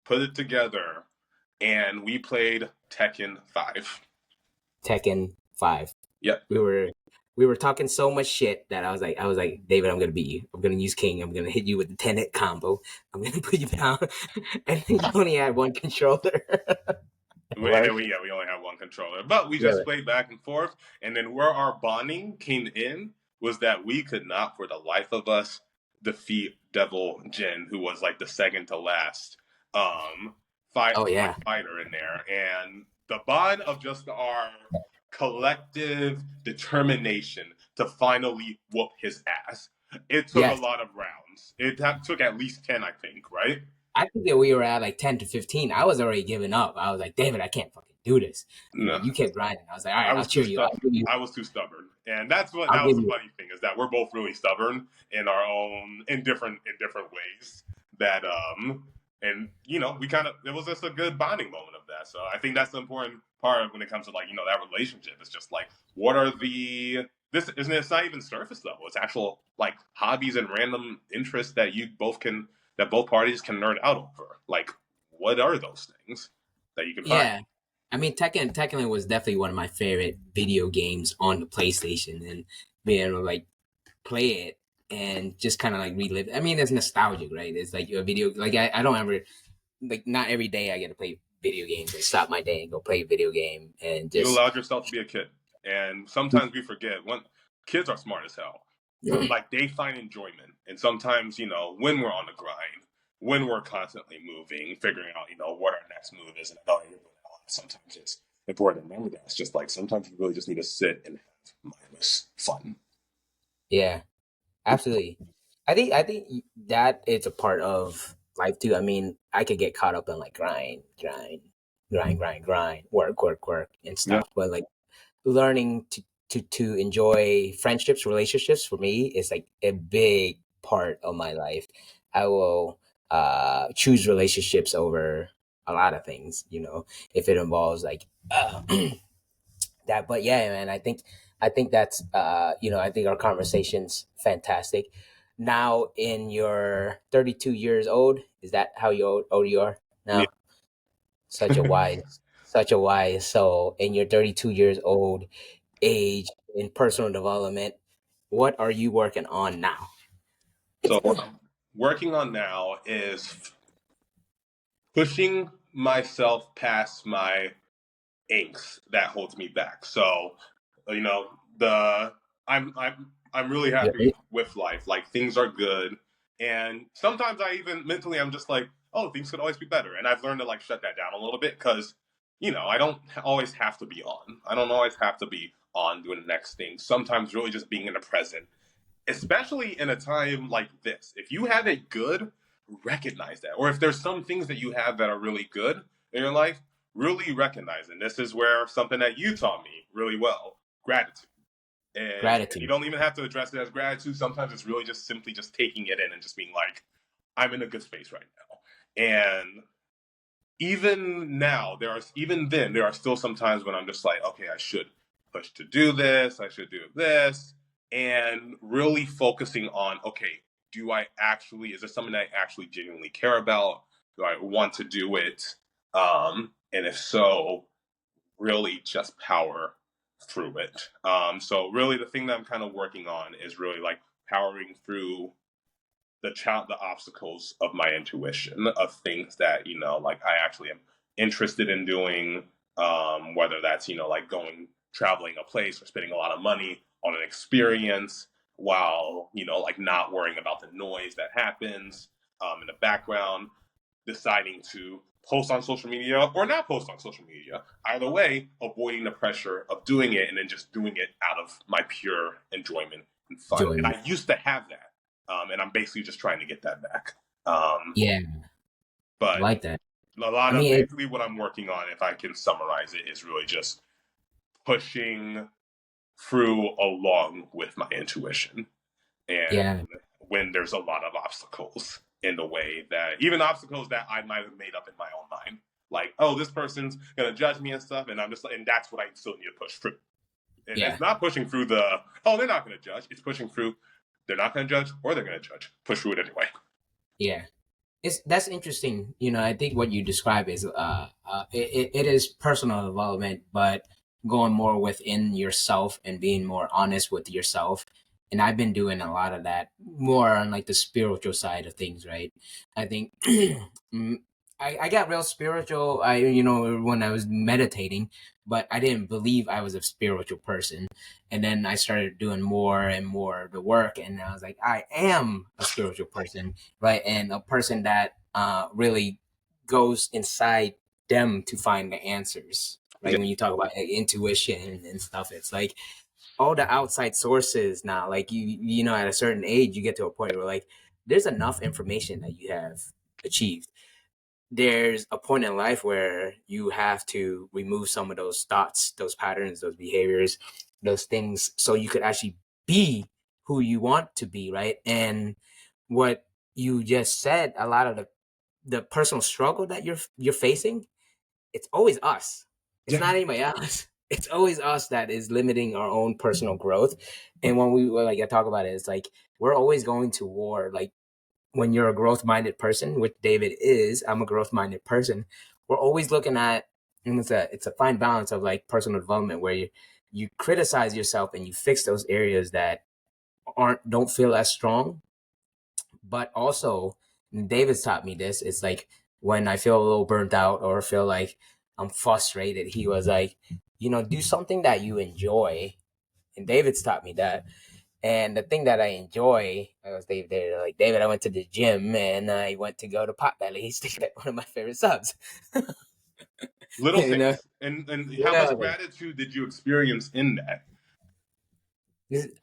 put it together, and we played Tekken 5. Tekken 5. Yep. We were talking so much shit that I was like, David, I'm gonna beat you. I'm gonna use King. I'm gonna hit you with the 10 hit combo. I'm gonna put you down. And you only had one controller. Work. We only have one controller, but we just Really? played back and forth. And then where our bonding came in was that we could not, for the life of us, defeat Devil Jin, who was like the second to last um, Oh yeah. fighter in there. And the bond of just our collective determination to finally whoop his ass. It took a Yes. lot of rounds. Took at least 10, I think, right? I think that we were at like 10 to 15. I was already giving up. I was like, David, I can't fucking do this. And No. then you kept grinding. I was like, all right, I I'll was too cheer you. stu- I was too stubborn, and I'll that was give the you. funny thing is that we're both really stubborn in our own in different ways. That and you know we kind of it was just a good bonding moment of that. So I think that's the important part when it comes to like you know that relationship. It's just like what are the this isn't it's not even surface level. It's actual like hobbies and random interests that you both can that both parties can nerd out over. Like what are those things that you can find? Yeah. I mean, Tekken was definitely one of my favorite video games on the PlayStation, and being able to like play it and just kind of like relive. I mean, it's nostalgic, right? It's like a video. Like I don't ever like not every day I get to play video games and stop my day and go play a video game and You just allowed yourself to be a kid. And sometimes we forget when kids are smart as hell. Like they find enjoyment. And sometimes, you know, when we're on the grind, when we're constantly moving, figuring out, you know, what our next move is, and I know you're doing that a lot. Sometimes it's important to remember that. It's just like sometimes you really just need to sit and have mindless fun. yeah, absolutely. I think that is a part of life too. I mean, I could get caught up in like grind, work, and Yeah. stuff. But like learning to enjoy friendships, relationships for me is like a big part of my life. I will choose relationships over a lot of things, you know, if it involves like that. But yeah, man, I think that's you know, I think our conversation's fantastic. Now in your 32 years old, is that how old you are Yeah. now? Such a wise soul. In your 32 years old age in personal development, what are you working on now? So what I'm working on now is pushing myself past my angst that holds me back. So, you know, the I'm really Yeah, happy with life. Like things are good, and sometimes I even mentally I'm just like, oh, things could always be better. And I've learned to like shut that down a little bit because, you know, I don't always have to be on. I don't always have to be on doing the next thing. Sometimes really just being in the present, especially in a time like this. If you have it good, recognize that. Or if there's some things that you have that are really good in your life, really recognize it. This is where something that you taught me really well, gratitude. And you gratitude. don't even have to address it as gratitude. Sometimes it's really just simply just taking it in and just being like, I'm in a good space right now. And even now, even then, there are still some times when I'm just like, okay, I should push to do this, I should do this, and really focusing on, okay, is this something I actually genuinely care about? Do I want to do it? And if so, really just power through it. So really, the thing that I'm kind of working on is really like powering through the obstacles of my intuition of things that you know like I actually am interested in doing, whether that's you know like going traveling a place or spending a lot of money on an experience while you know like not worrying about the noise that happens in the background, deciding to post on social media or not post on social media, either way avoiding the pressure of doing it and then just doing it out of my pure enjoyment and fun. And Enjoyment. I used to have that, and I'm basically just trying to get that back. Um, Yeah, I but like that. a I lot of mean, basically what I'm working on, if I can summarize it, is really just pushing through along with my intuition. And yeah, when there's a lot of obstacles in the way that even obstacles that I might have made up in my own mind, like, oh, this person's gonna judge me and stuff, and I'm just like, and that's what I still need to push through. And yeah, it's not pushing through the, oh, they're not gonna judge. It's pushing through, they're not gonna judge or they're gonna judge. Push through it anyway. yeah. It's that's interesting. You know, I think what you describe is it is personal development, but going more within yourself and being more honest with yourself. And I've been doing a lot of that more on like the spiritual side of things, right? I think I got real spiritual. When I was meditating, but I didn't believe I was a spiritual person. And then I started doing more and more of the work, and I was like, I am a spiritual person, right? And a person that really goes inside them to find the answers, right? Yeah, When you talk about intuition and stuff, it's like all the outside sources now. Like at a certain age, you get to a point where like there's enough information that you have achieved. There's a point in life where you have to remove some of those thoughts, those patterns, those behaviors, those things, so you could actually be who you want to be, right? And what you just said, a lot of the personal struggle that you're facing, it's always us. It's yeah, not anybody else. It's always us that is limiting our own personal growth. And when we like I talk about it, it's like we're always going to war. Like when you're a growth minded person, which David is, I'm a growth minded person. We're always looking at, and it's a fine balance of like personal development where you criticize yourself and you fix those areas that don't feel as strong. But also, and David's taught me this. It's like when I feel a little burnt out or feel like I'm frustrated, he was like, do something that you enjoy. And David's taught me that. And the thing that I enjoy, I was like, David, I went to the gym and I went to go to Potbelly's to get one of my favorite subs. little you know, things. And how yeah, much gratitude did you experience in that?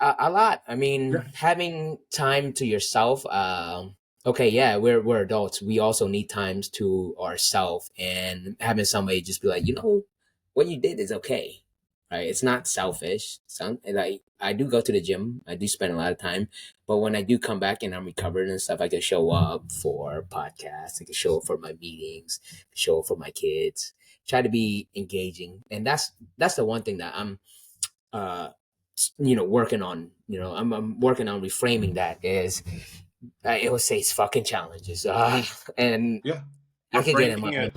a lot. I mean, Yeah, having time to yourself. Okay, yeah, we're adults. We also need times to ourselves, and having somebody just be like, what you did is okay, right? It's not selfish. Some like I do go to the gym. I do spend a lot of time, but when I do come back and I'm recovered and stuff, I can show up for podcasts. I can show up for my meetings. Show up for my kids. Try to be engaging, and that's the one thing that I'm uh working on. I'm working on reframing that is it will say it's fucking challenges, and yeah. I could get in my Reframing own. it,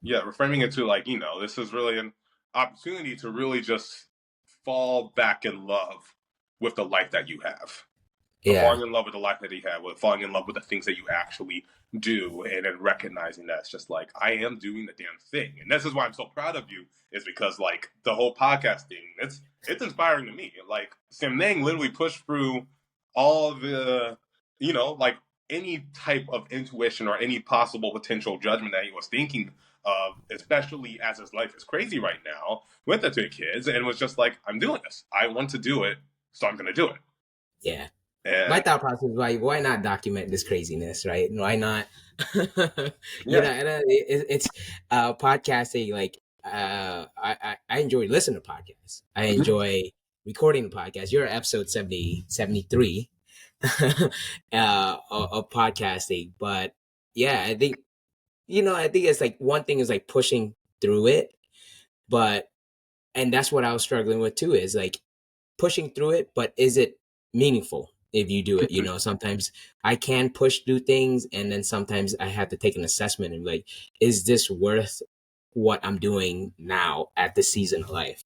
yeah, reframing it to like, this is really an opportunity to really just fall back in love with the life that you have. Yeah, Falling in love with the life that he had, with falling in love with the things that you actually do, and then recognizing that it's just like I am doing the damn thing, and this is why I'm so proud of you, is because like the whole podcast thing, it's inspiring to me. Like Sam Nang literally pushed through all the, like any type of intuition or any possible potential judgment that he was thinking of, especially as his life is crazy right now with the two kids, and was just like, I'm doing this. I want to do it, so I'm going to do it. yeah. My And thought process is like, why not document this craziness, right? Why not? yeah, And it's podcasting. Like, I enjoy listening to podcasts. I enjoy recording the podcast. You're episode 73 of podcasting, but yeah, I think it's like one thing is like pushing through it, but and that's what I was struggling with too. Is like pushing through it, but is it meaningful if you do it? Sometimes I can push through things, and then sometimes I have to take an assessment and like, is this worth what I'm doing now at this season of life?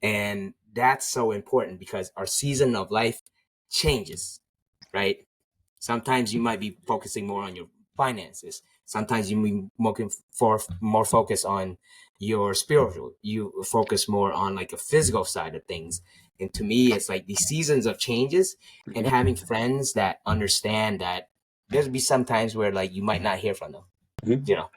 And that's so important because our season of life changes, right? Sometimes you might be focusing more on your finances. Sometimes you be looking for more focus on your spiritual. You focus more on like a physical side of things. And to me, it's like these seasons of changes and having friends that understand that there'll be some times where like you might not hear from them, you know.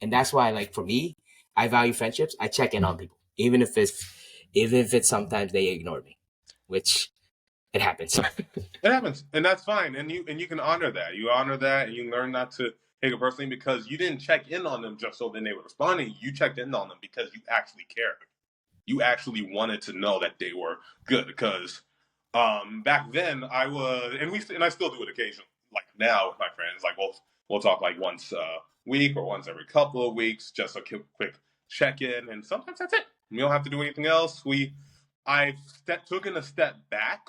And that's why, like for me, I value friendships. I check in on people, even if it's sometimes they ignore me, which it happens. it happens, and that's fine. And you can honor that. You honor that, and you learn not to take it personally because you didn't check in on them just so then they were responding. You checked in on them because you actually cared. You actually wanted to know that they were good. Because back then I was, and I still do it occasionally. Like now with my friends, like we'll talk like once a week or once every couple of weeks, just a quick check in, and sometimes that's it. We don't have to do anything else. Took a step back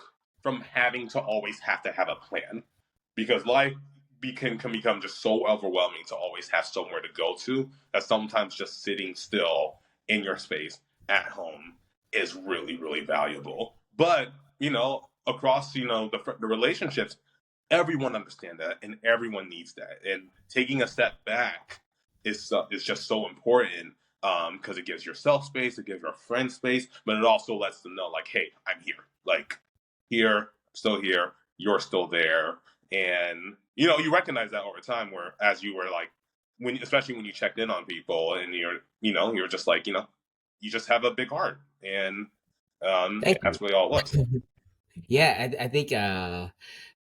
from having to always have to have a plan because life can become just so overwhelming to always have somewhere to go to that sometimes just sitting still in your space at home is really really valuable. But across the relationships, everyone understand that and everyone needs that, and taking a step back is just so important, because it gives yourself space, it gives your friends space, but it also lets them know, like, hey, I'm here, like, here, still here, you're still there. And you recognize that over time, where as you were like, especially when you checked in on people, and you're just like, you just have a big heart. And Thank you. that's really all it was. Yeah, I think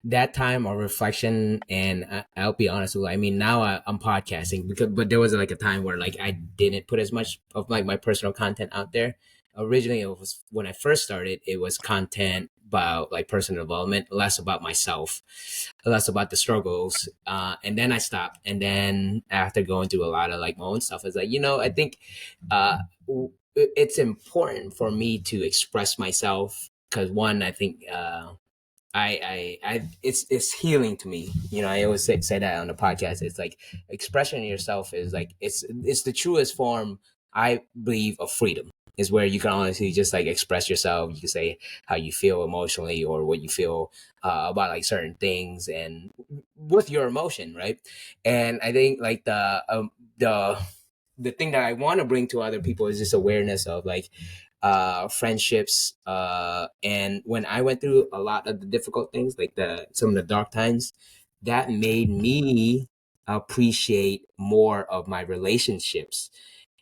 that time of reflection, and I'll be honest with you. I mean, now I'm podcasting but there was like a time where like I didn't put as much of like my personal content out there. Originally, it was when I first started, it was content about like personal development, less about myself, less about the struggles. And then I stopped, and then after going through a lot of like my own stuff, it's like I think uh, it's important for me to express myself because one, I think. It's healing to me. I always say that on the podcast. It's like expression yourself is like it's the truest form, I believe, of freedom. Is where you can honestly just like express yourself. You can say how you feel emotionally or what you feel about like certain things and with your emotion, right? And I think like the thing that I want to bring to other people is this awareness of like friendships and when I went through a lot of the difficult things like the some of the dark times that made me appreciate more of my relationships.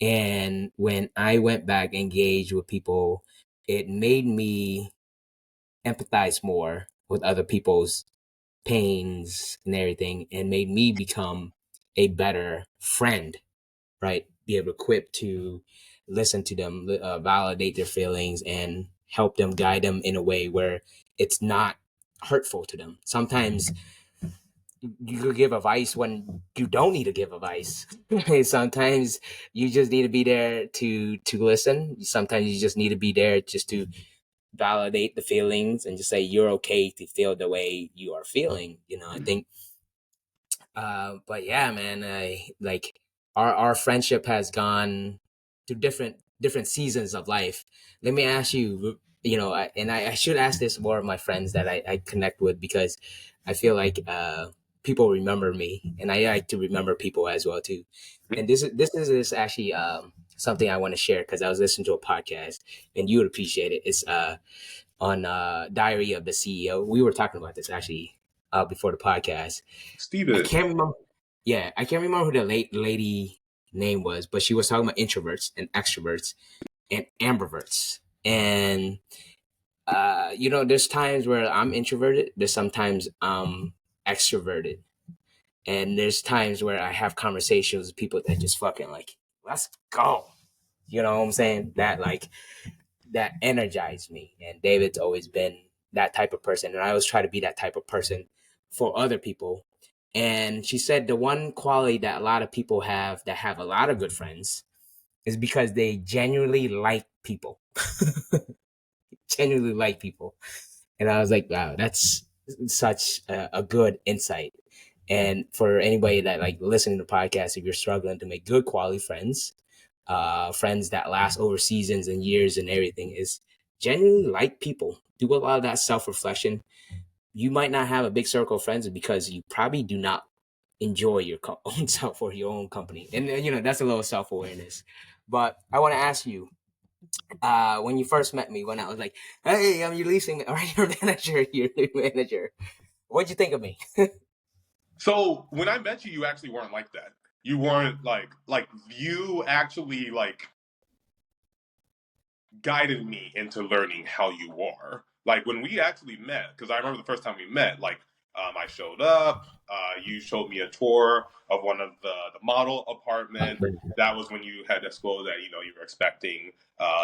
And when I went back engaged with people, it made me empathize more with other people's pains and everything and made me become a better friend, right? Be able equipped to listen to them, validate their feelings, and help them guide them in a way where it's not hurtful to them. Sometimes you could give advice when you don't need to give advice. Sometimes you just need to be there to listen. Sometimes you just need to be there just to validate the feelings and just say you're okay to feel the way you are feeling. I think but yeah, man, I like our friendship has gone through different seasons of life. Let me ask you, I should ask this more of my friends that I connect with because I feel like people remember me, and I like to remember people as well too. And this is actually something I want to share because I was listening to a podcast, and you would appreciate it. It's on Diary of the CEO. We were talking about this actually before the podcast. I Steven. can't remember. Yeah, I can't remember who the lady name was, but she was talking about introverts and extroverts and ambiverts. And there's times where I'm introverted. There's sometimes I'm extroverted, and there's times where I have conversations with people that just fucking like, let's go. You know what I'm saying? That energized me. And David's always been that type of person. And I always try to be that type of person for other people. And she said the one quality that a lot of people have that have a lot of good friends is because they genuinely like people. Genuinely like people. And I was like, wow, that's such a good insight. And for anybody that like listening to podcasts, if you're struggling to make good quality friends, friends that last over seasons and years and everything, is genuinely like people. Do a lot of that self reflection. You might not have a big circle of friends because you probably do not enjoy your own self or your own company, and that's a little self awareness. But I want to ask you, when you first met me, when I was like, "Hey, I'm your leasing or your manager, your new manager," what'd you think of me? So when I met you, you actually weren't like that. You weren't like you actually like guided me into learning how you are. Like when we actually met, because I remember the first time we met, like I showed up, you showed me a tour of one of the model apartment. That was when you had disclosed that you were expecting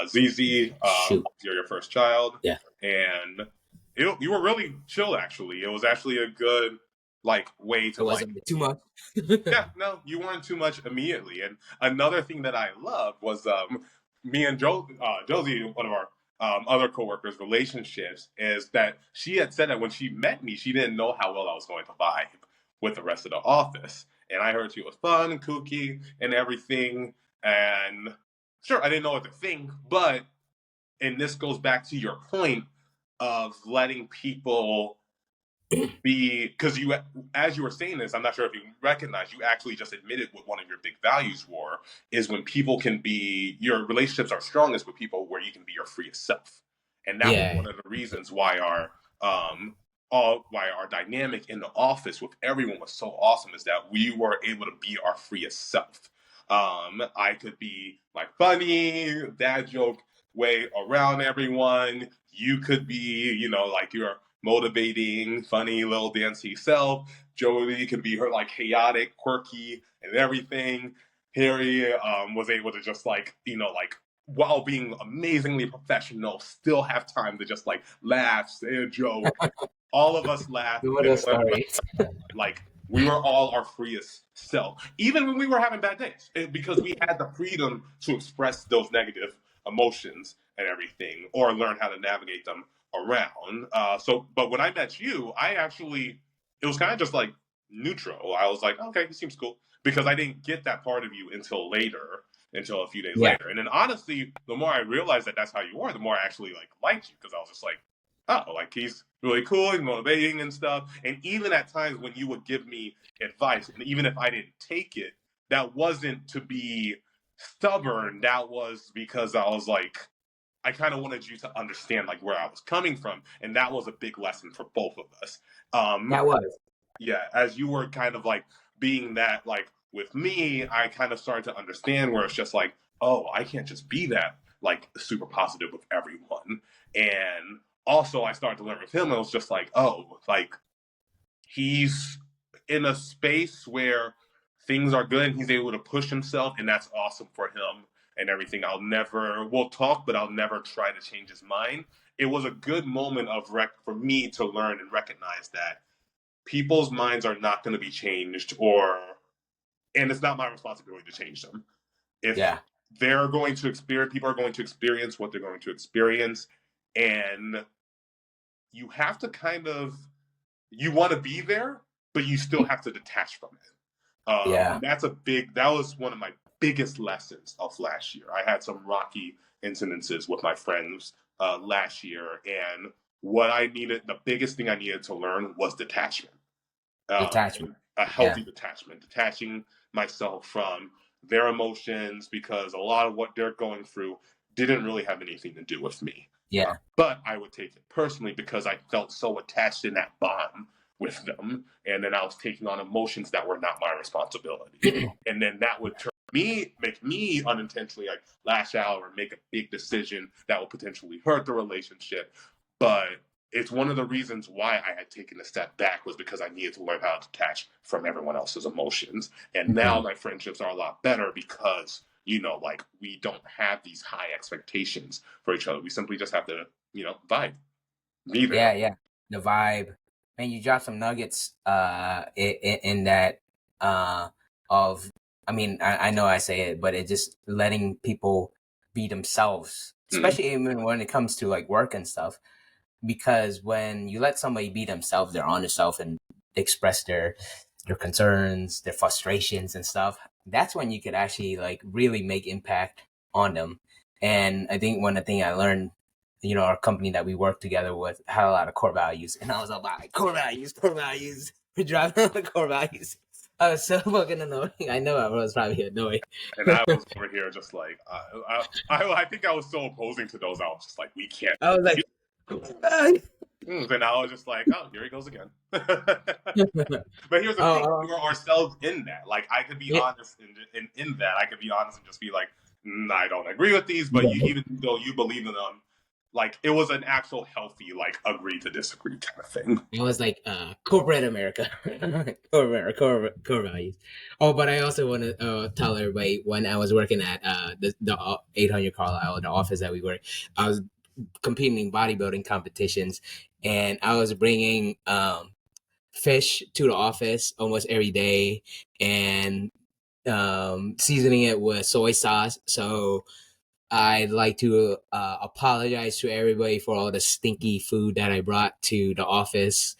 ZZ, Shoot, you're your first child, yeah, and you were really chill. Actually, it was actually a good like way it to like, wasn't too much. yeah, no, you weren't too much immediately. And another thing that I loved was me and Josie, one of our other coworkers' relationships, is that she had said that when she met me, she didn't know how well I was going to vibe with the rest of the office. And I heard she was fun and kooky and everything. And sure, I didn't know what to think, but and this goes back to your point of letting people because you, as you were saying this, I'm not sure if you recognize, you actually just admitted what one of your big values were, is when people can be, your relationships are strongest with people where you can be your freest self. And that was Yeah. one of the reasons why um why our dynamic in the office with everyone was so awesome, is that we were able to be our freest self. I could be my funny dad joke way around everyone. You could be, like your motivating, funny little dancey self. Jodie could be her like chaotic, quirky, and everything. Harry was able to just like, like while being amazingly professional, still have time to just like laugh, say a joke. All of us laughed, What and a story. like we were all our freest self, even when we were having bad days, because we had the freedom to express those negative emotions and everything, or learn how to navigate them around. But when I met you, I actually, it was kind of just like neutral. I was like, okay, he seems cool, because I didn't get that part of you until later, until a few days Yeah. later. And then honestly, the more I realized that that's how you were, the more I actually like liked you, because I was just like, oh, like he's really cool, he's motivating and stuff. And even at times when you would give me advice, and even if I didn't take it, that wasn't to be stubborn. That was because I was like, I kind of wanted you to understand like where I was coming from, and that was a big lesson for both of us. Um, That was. yeah, as you were kind of like being that, like with me, I kind of started to understand where it's just like, oh, I can't just be that like super positive with everyone. And also I started to learn with him, it was just like, oh, like he's in a space where things are good and he's able to push himself, and that's awesome for him and everything. We'll talk, but I'll never try to change his mind. It was a good moment for me to learn and recognize that people's minds are not going to be changed, and it's not my responsibility to change them. If Yeah. they're going to experience, people are going to experience what they're going to experience, and you have to kind of, you want to be there, but you still have to detach from it. Yeah. And that was one of my biggest lessons of last year. I had some rocky incidences with my friends last year, and the biggest thing I needed to learn was detachment. Detachment. A Yeah. healthy detachment, detaching myself from their emotions, because a lot of what they're going through didn't really have anything to do with me. Yeah. But I would take it personally because I felt so attached in that bond with them. And then I was taking on emotions that were not my responsibility. And then that would make me unintentionally like lash out or make a big decision that will potentially hurt the relationship. But it's one of the reasons why I had taken a step back, was because I needed to learn how to detach from everyone else's emotions. And now Mhm. my friendships are a lot better because, like we don't have these high expectations for each other. We simply just have to, vibe, be there. Yeah, yeah. The vibe. And you drop some nuggets in that of I mean, I know I say it, but it just letting people be themselves, Mm. especially even when it comes to like work and stuff. Because when you let somebody be themselves, their honest self, and express their concerns, their frustrations and stuff, that's when you could actually like really make impact on them. And I think one of the things I learned, our company that we worked together with had a lot of core values, and I was like, core values, core values. We're driving on the core values. I was so fucking annoying. I know I was probably annoying. And I was over here just like, I think I was so opposing to those. I was just like, we can't. I was like, And I was just like, oh, here he goes again. But here's the thing: we oh, were ourselves in that. Like, I could be yeah, honest in that. I could be honest and just be like, I don't agree with these, but even though you believe in them, like it was an actual healthy, like agree to disagree kind of thing. I was like, corporate America, core values. Oh, but I also want to tell everybody when I was working at the 800 Carlisle, the office that we were, I was competing in bodybuilding competitions, and I was bringing fish to the office almost every day, and seasoning it with soy sauce. So I'd like to apologize to everybody for all the stinky food that I brought to the office.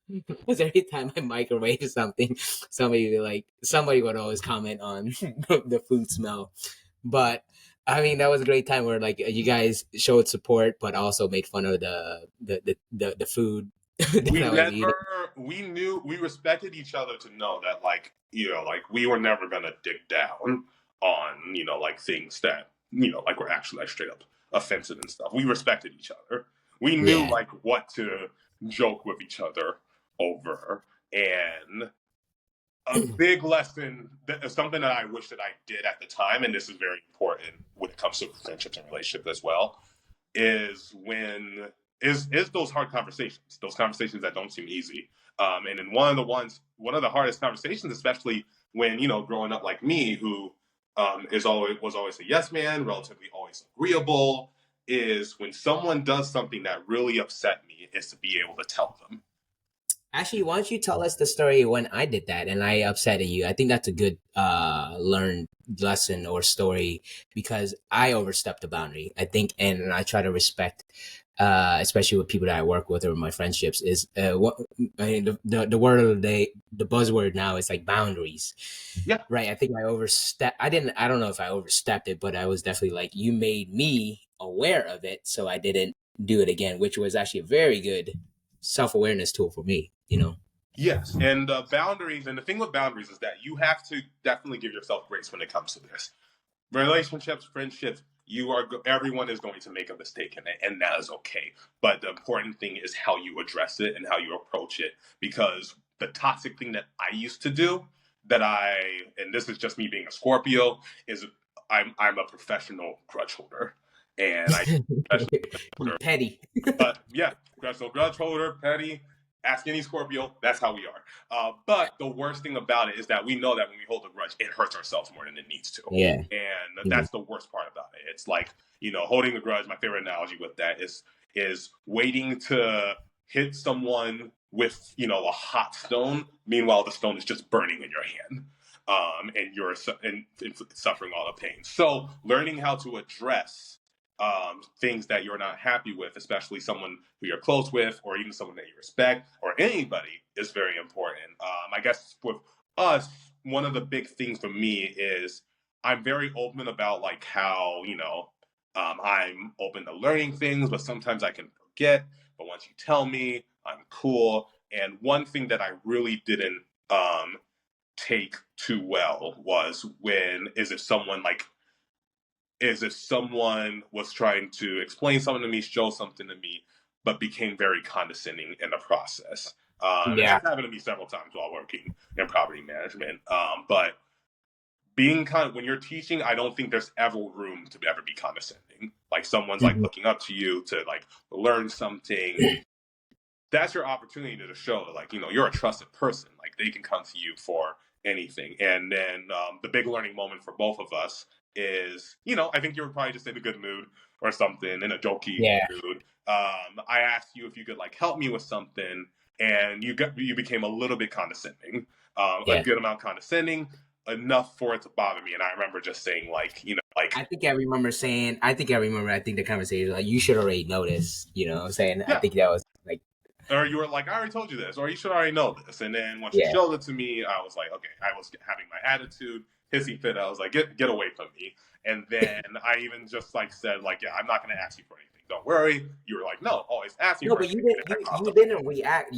Because every time I microwave something, somebody would always comment on the food smell. But I mean, that was a great time where like you guys showed support, but also made fun of the food. we That was you. never we respected each other to know that like like we were never gonna dig down on like things that like were actually like straight up offensive and stuff. We respected each other. We knew Yeah. like what to joke with each other over. And a big lesson that something that I wish that I did at the time, and this is very important when it comes to friendships and relationships as well, is when is those hard conversations, those conversations that don't seem easy. And in one of the hardest conversations, especially when growing up like me, who was always a yes man, relatively always agreeable, is when someone does something that really upset me, is to be able to tell them. Actually, why don't you tell us the story when I did that and I upset you? I think that's a good learned lesson or story because I overstepped the boundary. I think, and I try to respect, especially with people that I work with or my friendships. Is what I mean, the word of the day, the buzzword now is like boundaries, Yeah. right? I think I overstepped. I don't know if I overstepped it, but I was definitely like, you made me aware of it, so I didn't do it again, which was actually a very good self-awareness tool for me, you know. Yes, and boundaries, and the thing with boundaries is that you have to definitely give yourself grace when it comes to this. Relationships, friendships, everyone is going to make a mistake in it, and that is okay. But the important thing is how you address it and how you approach it. Because the toxic thing that I used to do, and this is just me being a Scorpio, is I'm a professional grudge holder, and I You petty. but yeah, so grudge holder, petty. Ask any Scorpio, that's how we are. But the worst thing about it is that we know that when we hold a grudge, it hurts ourselves more than it needs to. Yeah. And Mhm. that's the worst part about it. It's like, holding a grudge, my favorite analogy with that is waiting to hit someone with, a hot stone. Meanwhile, the stone is just burning in your hand. And you're suffering all the pain. So learning how to address things that you're not happy with, especially someone who you're close with, or even someone that you respect, or anybody, is very important. I guess with us, one of the big things for me is I'm very open about like how I'm open to learning things, but sometimes I can forget. But once you tell me, I'm cool. And one thing that I really didn't take too well was when is if someone was trying to explain something to me, show something to me, but became very condescending in the process. And Yeah. that's happened to me several times while working in property management. But when you're teaching, I don't think there's ever room to ever be condescending. Like someone's like Mhm. looking up to you to like learn something. That's your opportunity to show that like you're a trusted person. Like they can come to you for anything. And then the big learning moment for both of us is I think you were probably just in a good mood or something, in a jokey Yeah. mood. I asked you if you could like help me with something, and you became a little bit condescending, a Yeah. good amount condescending, enough for it to bother me. And I remember just saying like like I think the conversation was like, you should already know this, you know what I'm saying? I yeah. think that was like, Or you were like, I already told you this, or you should already know this. And then once you yeah, showed it to me, I was like, okay, I was having my attitude, hissy fit. I was like, get away from me. And then I even just like said, like, yeah, I'm not going to ask you for anything. Don't worry. You were like, no, always ask me no, for but you anything. And didn't. I popped You up. didn't react.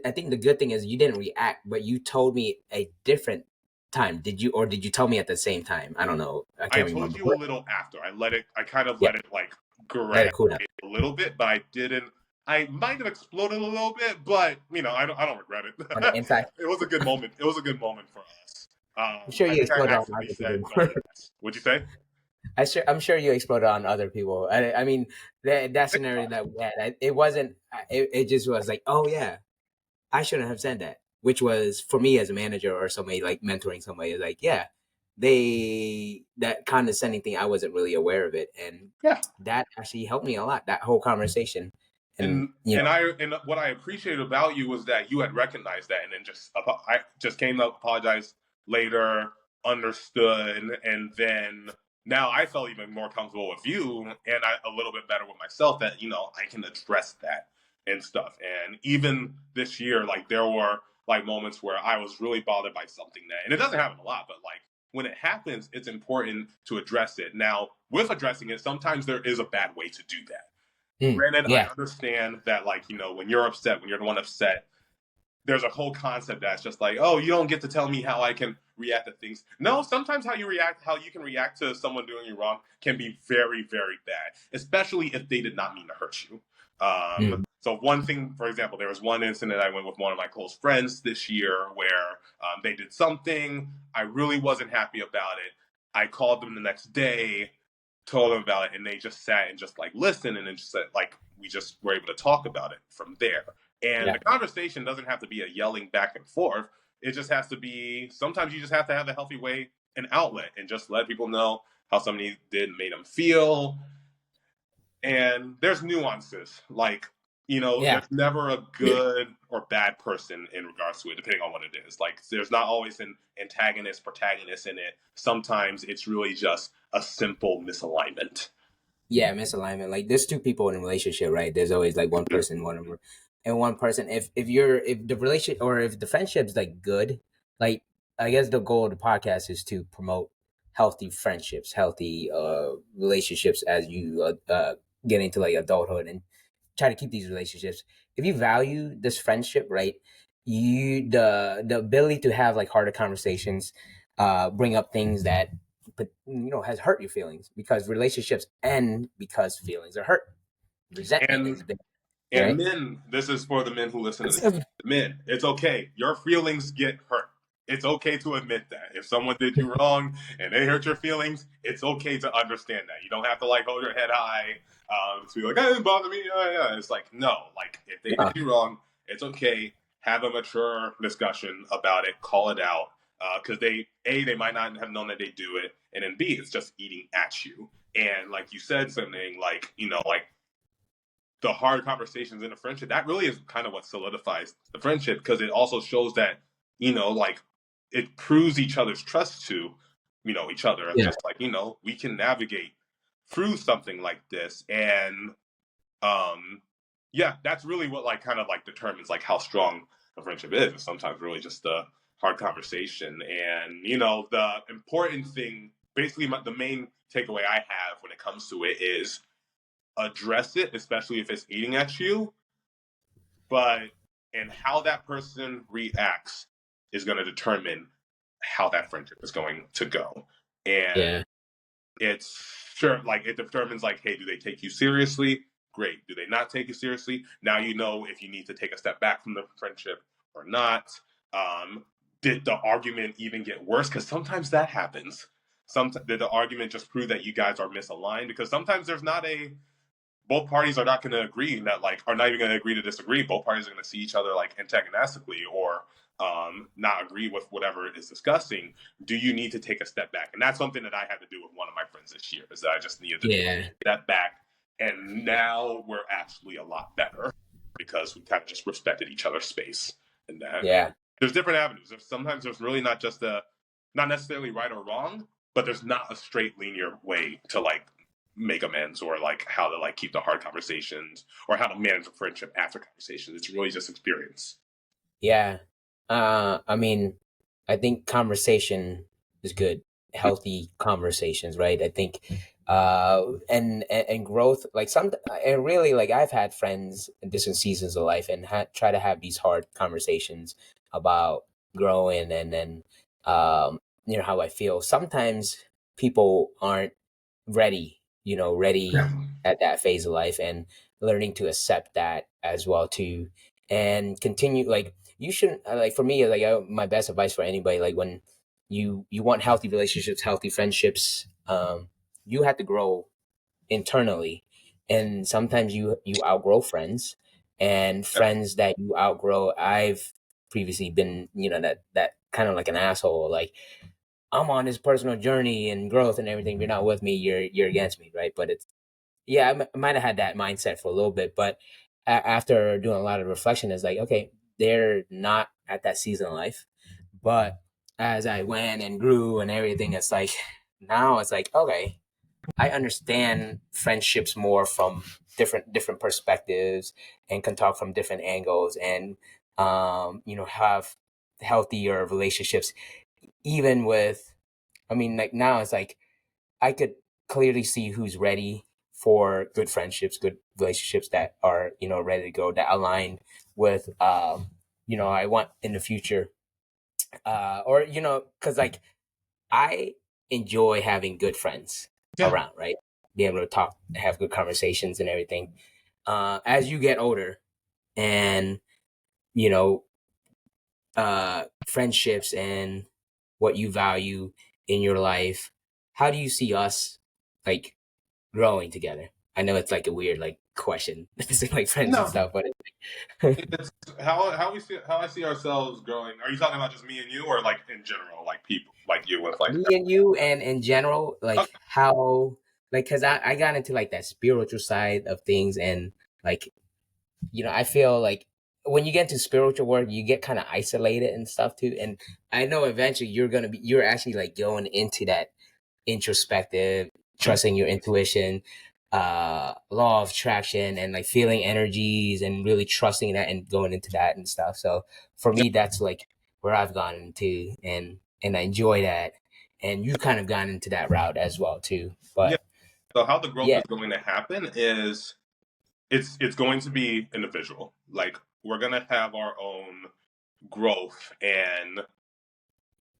I think the good thing is you didn't react, but you told me a different time. Did you, or did you tell me at the same time? I don't know. I I can't told remember. you a little after. I kind of Yeah, let it like let graduate it cool down. a little bit, but I didn't. I might have exploded a little bit, but I don't regret it. On the inside. It was a good moment. It was a good moment for us. I'm sure I you think I exploded on accidentally other said people. no yes. What'd you say? I'm sure you exploded on other people. I mean, that scenario that we had, it wasn't. It just was like, oh yeah, I shouldn't have said that. Which was for me as a manager or somebody like mentoring somebody, like, yeah, that condescending thing, I wasn't really aware of it, and Yeah. that actually helped me a lot. That whole conversation, and And what I appreciated about you was that you had recognized that, and then I just came to apologize later, understood, and then now I felt even more comfortable with you, and a little bit better with myself that I can address that and stuff. And even this year, like there were like moments where I was really bothered by something and it doesn't happen a lot, but like when it happens, it's important to address it. Now, with addressing it, sometimes there is a bad way to do that, Granted, I Yeah. understand that, like, when you're upset, when you're the one upset, there's a whole concept that's just like, oh, you don't get to tell me how I can react to things. No, sometimes how you can react to someone doing you wrong can be very, very bad, especially if they did not mean to hurt you. Mm. So one thing, for example, there was one incident I went with one of my close friends this year where they did something. I really wasn't happy about it. I called them the next day, told them about it, and they just sat and just like listened, and then just said like we just were able to talk about it from there. And Yeah. the conversation doesn't have to be a yelling back and forth. It just has to be, sometimes you just have to have a healthy way, an outlet, and just let people know how somebody did made them feel. And there's nuances. Like, Yeah. there's never a good or bad person in regards to it, depending on what it is. Like, there's not always an antagonist, protagonist in it. Sometimes it's really just a simple misalignment. Yeah, misalignment. Like there's two people in a relationship, right? There's always like one person, one person. If the relationship or if the friendship's like good, like I guess the goal of the podcast is to promote healthy friendships, healthy relationships as you get into like adulthood and try to keep these relationships. If you value this friendship, right, the ability to have like harder conversations, bring up things that but has hurt your feelings because relationships end because feelings are hurt. Resentment And is big, And right? men, this is for the men who listen to this. Men, it's okay. Your feelings get hurt. It's okay to admit that. If someone did you wrong and they hurt your feelings, it's okay to understand that. You don't have to like hold your head high to be like, "That didn't bother me." Yeah, yeah. It's like, no, like if they did No. you wrong, it's okay. Have a mature discussion about it. Call it out because they might not have known that they do it, and then B, it's just eating at you. And like you said, something like like the hard conversations in a friendship, that really is kind of what solidifies the friendship because it also shows that, like it proves each other's trust to, each other of Yeah. just like, we can navigate through something like this. And yeah, that's really what like kind of like determines like how strong a friendship is. It's sometimes really just a hard conversation. And, the important thing, basically the main takeaway I have when it comes to it is address it, especially if it's eating at you, but and how that person reacts is going to determine how that friendship is going to go. And Yeah. it's sure like it determines like, hey, do they take you seriously? Great. Do they not take you seriously? Now you know if you need to take a step back from the friendship or not. Um, did the argument even get worse? Because sometimes that happens. Did the argument just prove that you guys are misaligned? Because sometimes there's not a both parties are not going to agree that like are not even going to agree to disagree. Both parties are going to see each other like antagonistically or not agree with whatever it is discussing. Do you need to take a step back? And that's something that I had to do with one of my friends this year. Is that I just needed to take Yeah. a step back, and now we're actually a lot better because we kind of just respected each other's space. And that Yeah. there's different avenues. Sometimes there's really not just not necessarily right or wrong, but there's not a straight linear way to like make amends or like how to like keep the hard conversations or how to manage a friendship after conversations. It's really just experience. Yeah. I mean, I think conversation is good. Healthy conversations, right? I think and growth like some and really like I've had friends in different seasons of life and try to have these hard conversations about growing and then how I feel. Sometimes people aren't ready, ready at that phase of life and learning to accept that as well too and continue like you shouldn't like for me like my best advice for anybody like when you want healthy relationships, healthy friendships, you have to grow internally and sometimes you outgrow friends and Yeah. friends that you outgrow. I've previously been that kind of like an asshole like I'm on this personal journey and growth and everything. If you're not with me, you're against me, right? But it's yeah, I might have had that mindset for a little bit, but after doing a lot of reflection, it's like okay, they're not at that season of life. But as I went and grew and everything, it's like now it's like okay, I understand friendships more from different perspectives and can talk from different angles and have healthier relationships even with I mean, like now it's like I could clearly see who's ready for good friendships, good relationships that are, ready to go, that align with, I want in the future, or, cause like I enjoy having good friends Yeah. around, right? Be able to talk, have good conversations and everything. As you get older and, you know, friendships and what you value in your life, how do you see us like growing together? I know it's like a weird like question, it's like friends and No, stuff, but it's how I see ourselves growing. Are you talking about just me and you, or like in general, like people, like you with like? me and you, and in general, like Okay. how, like, cause I got into like that spiritual side of things, and like, I feel like when you get into spiritual work, you get kind of isolated and stuff too. And I know eventually you're actually like going into that introspective, trusting your intuition, law of attraction, and like feeling energies and really trusting that and going into that and stuff. So for Yeah. me, that's like where I've gone into, and I enjoy that. And you kind of gone into that route as well too. Yeah. But So how the growth yeah, is going to happen is it's going to be individual. Like we're gonna have our own growth, and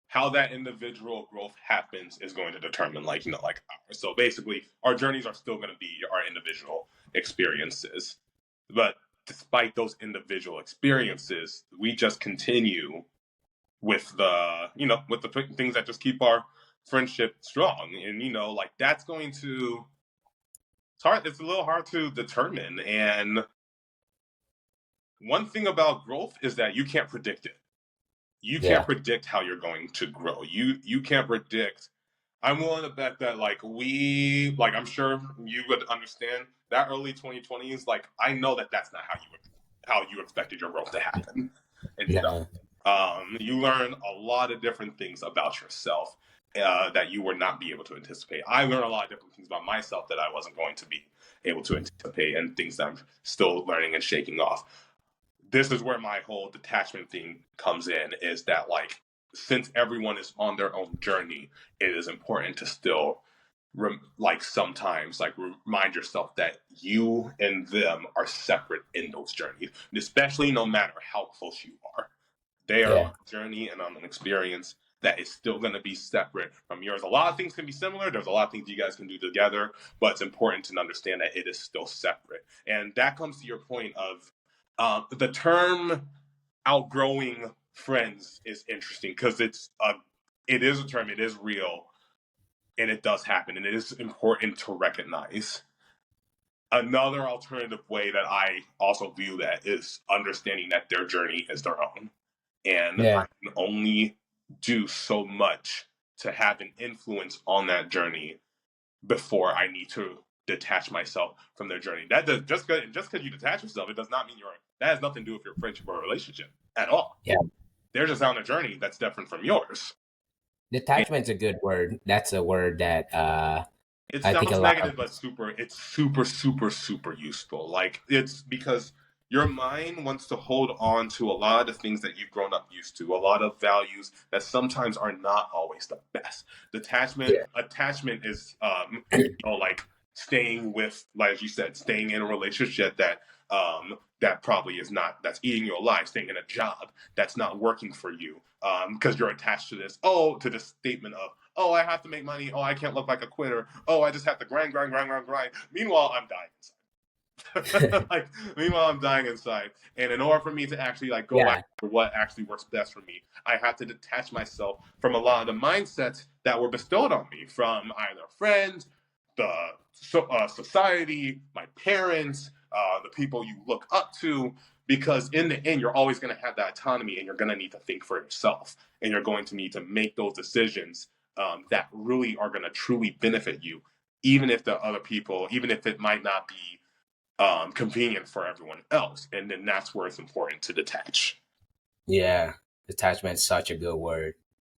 how that individual growth happens is going to determine like ours. So basically our journeys are still going to be our individual experiences, but despite those individual experiences, we just continue with the things that just keep our friendship strong. And like that's going to it's a little hard to determine. And one thing about growth is that you can't predict it. You can't yeah, predict how you're going to grow. You can't predict. I'm willing to bet that I'm sure you would understand that early 2020s. Like I know that that's not how you expected your growth to happen. And no, you learn a lot of different things about yourself that you would not be able to anticipate. I learned a lot of different things about myself that I wasn't going to be able to anticipate, and things that I'm still learning and shaking off. This is where my whole detachment thing comes in, is that like since everyone is on their own journey, it is important to still sometimes like remind yourself that you and them are separate in those journeys, especially no matter how close you are. They are on yeah, a journey and on an experience that is still going to be separate from yours. A lot of things can be similar. There's a lot of things you guys can do together, but it's important to understand that it is still separate. And that comes to your point of the term outgrowing friends is interesting because it is a term, it is real, and it does happen, and it is important to recognize. Another alternative way that I also view that is understanding that their journey is their own, and I yeah, can only do so much to have an influence on that journey before I need to detach myself from their journey. That does just because you detach yourself, it does not mean that has nothing to do with your friendship or relationship at all. yeah. They're just on a journey that's different from yours. And Detachment's a good word. That's a word that it I think a sounds lot of negative, but it's super, super, super useful. Like it's because your mind wants to hold on to a lot of things that you've grown up used to, a lot of values that sometimes are not always the best. yeah, Attachment is, like staying with, like as you said, staying in a relationship that probably is not, that's eating you alive, staying in a job that's not working for you, because you're attached to this statement of, oh, I have to make money. Oh, I can't look like a quitter. Oh, I just have to grind, grind, grind, grind, grind. Meanwhile, I'm dying inside. Meanwhile, I'm dying inside. And in order for me to actually like go yeah, after what actually works best for me, I have to detach myself from a lot of the mindsets that were bestowed on me from either friends, society, my parents, the people you look up to. Because in the end, you're always going to have that autonomy, and you're going to need to think for yourself, and you're going to need to make those decisions that really are going to truly benefit you, even if even if it might not be convenient for everyone else. And then that's where it's important to detach. yeah. Detachment's such a good word.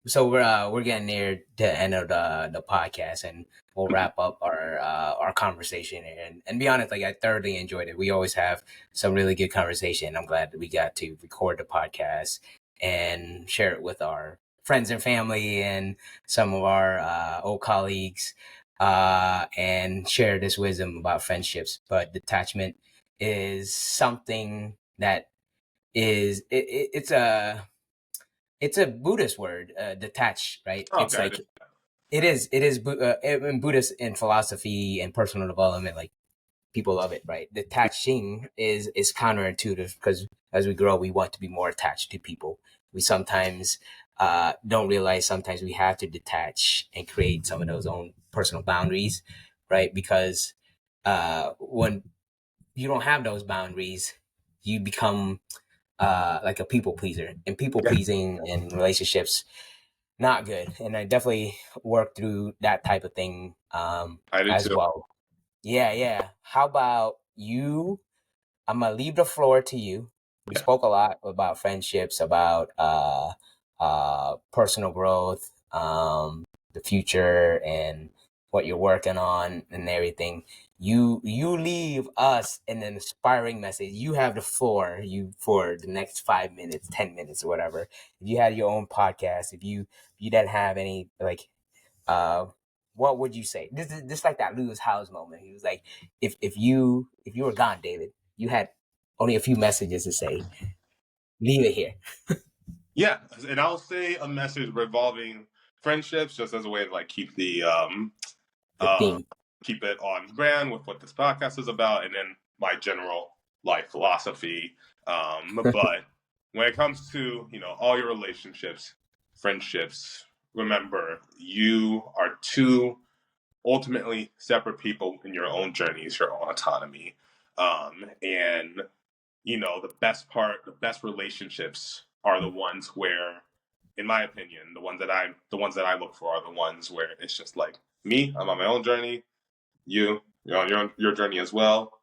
So we're getting near the end of the podcast, and we'll wrap up our conversation here. And be honest, like I thoroughly enjoyed it. We always have some really good conversation. I'm glad that we got to record the podcast and share it with our friends and family and some of our old colleagues. and share this wisdom about friendships. But detachment is something that is it's a Buddhist word, detach, right? It's Okay. like it is in Buddhist in philosophy and personal development, like people love it, right? Detaching is counterintuitive because as we grow, we want to be more attached to people. We sometimes don't realize sometimes we have to detach and create some of those own personal boundaries, right? Because when you don't have those boundaries, you become like a people pleaser, and people Yeah, pleasing in relationships not good. And I definitely worked through that type of thing I did as too. well. Yeah, yeah. How about you? I'm gonna leave the floor to you. We Yeah, spoke a lot about friendships, about personal growth, the future, and what you're working on, and everything. You leave us an inspiring message. You have the floor. You for the next 5 minutes, 10 minutes, or whatever. If you had your own podcast, if you didn't have any like uh, what would you say? This is just like that Lewis House moment. He was like, if you were gone, David, you had only a few messages to say. Leave it here. yeah, and I'll say a message revolving friendships just as a way to like The uh theme. keep it on brand with what this podcast is about, and then my general life philosophy. But when it comes to all your relationships, friendships, remember you are two ultimately separate people in your own journeys, your own autonomy. And the best relationships are the ones where, in my opinion, the ones that I look for are the ones where it's just like me, I'm on my own journey, you're on your journey as well.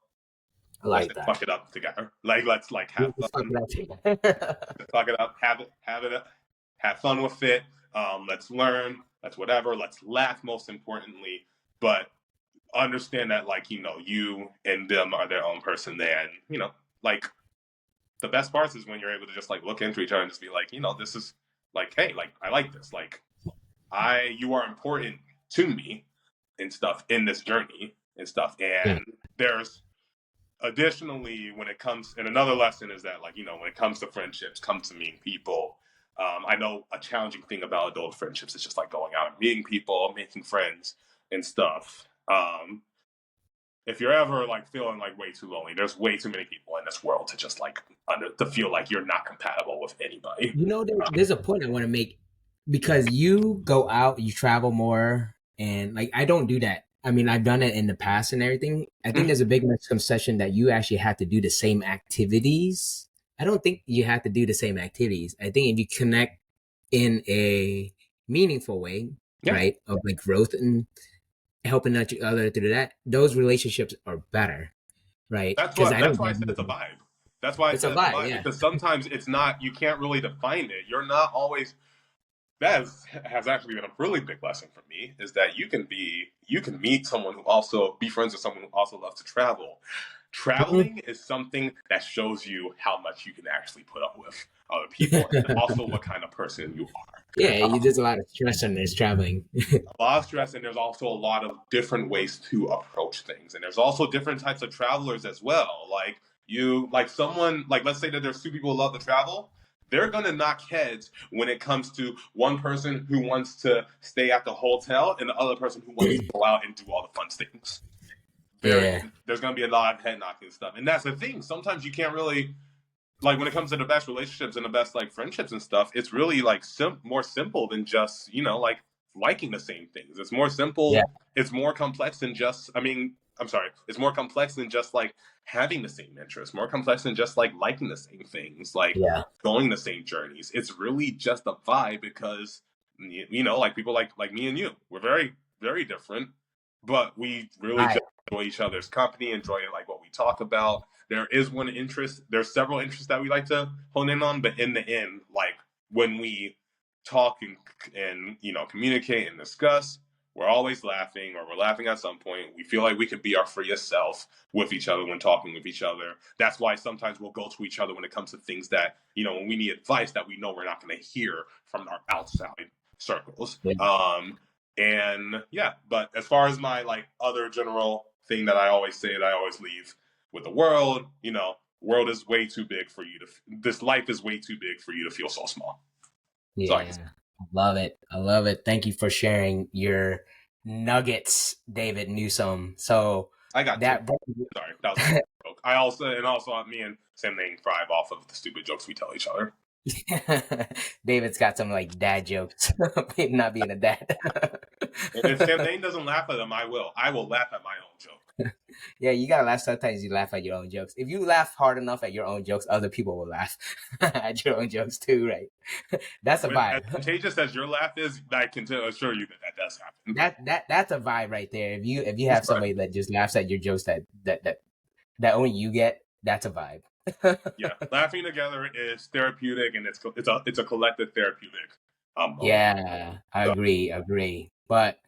I Let's like just that. fuck it up together. Like let's like have Just fuck fun, it up together. fuck it up, have fun with it. Let's learn, let's whatever, let's laugh most importantly. But understand that like you and them are their own person. Then like the best parts is when you're able to just like look into each other and just be like, this is like, hey, like I like this, like you are important to me and stuff in this journey and stuff. Yeah. And there's additionally when it comes, and another lesson is that like when it comes to friendships, comes to meeting people. I know a challenging thing about adult friendships is just like going out and meeting people, making friends and stuff. If you're ever like feeling like way too lonely, there's way too many people in this world to just like to feel like you're not compatible with anybody. There's a point I want to make because you go out, you travel more, and like I don't do that. I mean, I've done it in the past and everything. I think there's a big misconception that you actually have to do the same activities. I don't think you have to do the same activities. I think if you connect in a meaningful way, Yeah, right, of like growth and helping each other through that, those relationships are better, right? that's Because why I that's don't why I have said it's a vibe. That's why I it's a said it's a vibe, vibe yeah. because sometimes it's not. You can't really define it. You're not always. That has actually been a really big lesson for me. Is that you can meet someone who also be friends with someone who also loves to travel. Mhm. Traveling is something that shows you how much you can actually put up with other people, and also what kind of person you Yeah, are. there's a lot of stress on this traveling. A lot of stress, and there's also a lot of different ways to approach things, and there's also different types of travelers as well. Like someone, like let's say that there's two people who love to travel, they're gonna knock heads when it comes to one person who wants to stay at the hotel and the other person who wants to go out and do all the fun things. Very Yeah, There's gonna be a lot of head knocking stuff, and that's the thing. Sometimes you can't really, like, when it comes to the best relationships and the best like friendships and stuff, it's really like more simple than just like liking the same things. It's more yeah, simple. It's more complex than just. I mean, I'm sorry. It's more complex than just like having the same interests. More complex than just like liking the same things. Like yeah. going the same journeys. It's really just a vibe because like people like me and you, we're very very different, but we really Right. just enjoy each other's company. Enjoy like what we talk about. There is one interest. There's several interests that we like to hone in on, but in the end, like when we talk and communicate and discuss, we're always laughing, or we're laughing at some point. We feel like we could be our freest self with each other when talking with each other. That's why sometimes we'll go to each other when it comes to things that when we need advice that we know we're not going to hear from our outside circles. Yeah. And yeah, but as far as my like other general thing that I always say that I always leave with the world, world is way too big for you to. This life is way too big for you to feel so small. So I can Yeah, I love it. I love it. Thank you for sharing your nuggets, David Newsome. So I got two. that Sorry, that was a joke. Also me and Sam Name thrive off of the stupid jokes we tell each other. David's got some like dad jokes, not being a dad. And if Sam Name doesn't laugh at them, I will. I will laugh at my own joke. Yeah, you gotta laugh. Sometimes you laugh at your own jokes. If you laugh hard enough at your own jokes, other people will laugh at your own jokes too, right? That's a When as vibe. contagious as your laugh is, I can assure you that does happen. That's a vibe right there. If you have somebody that just laughs at your jokes that only you get, that's a vibe. Yeah, laughing together is therapeutic, and it's a collective therapeutic moment. Yeah, I So agree. But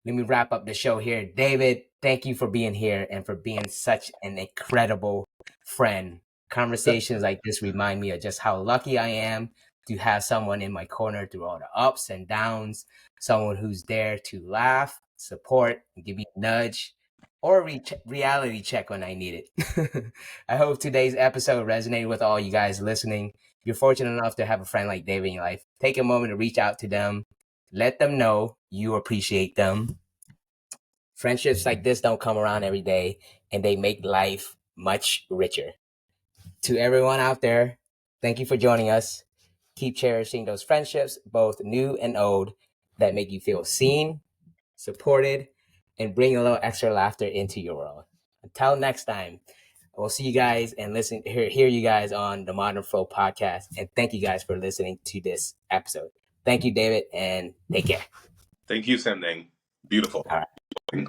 let me wrap up the show here. David, thank you for being here and for being such an incredible friend. Conversations like this remind me of just how lucky I am to have someone in my corner through all the ups and downs, someone who's there to laugh, support, and give me a nudge or reality check when I need it. I hope today's episode resonated with all you guys listening. If you're fortunate enough to have a friend like David in your life, take a moment to reach out to them. Let them know you appreciate them. Friendships like this don't come around every day, and they make life much richer. To everyone out there, thank you for joining us. Keep cherishing those friendships, both new and old, that make you feel seen, supported, and bring a little extra laughter into your world. Until next time, we'll see you guys and hear you guys on the Modern Flow podcast. And thank you guys for listening to this episode. Thank you, David, and take care. thank you, Sam Name. Beautiful. All right.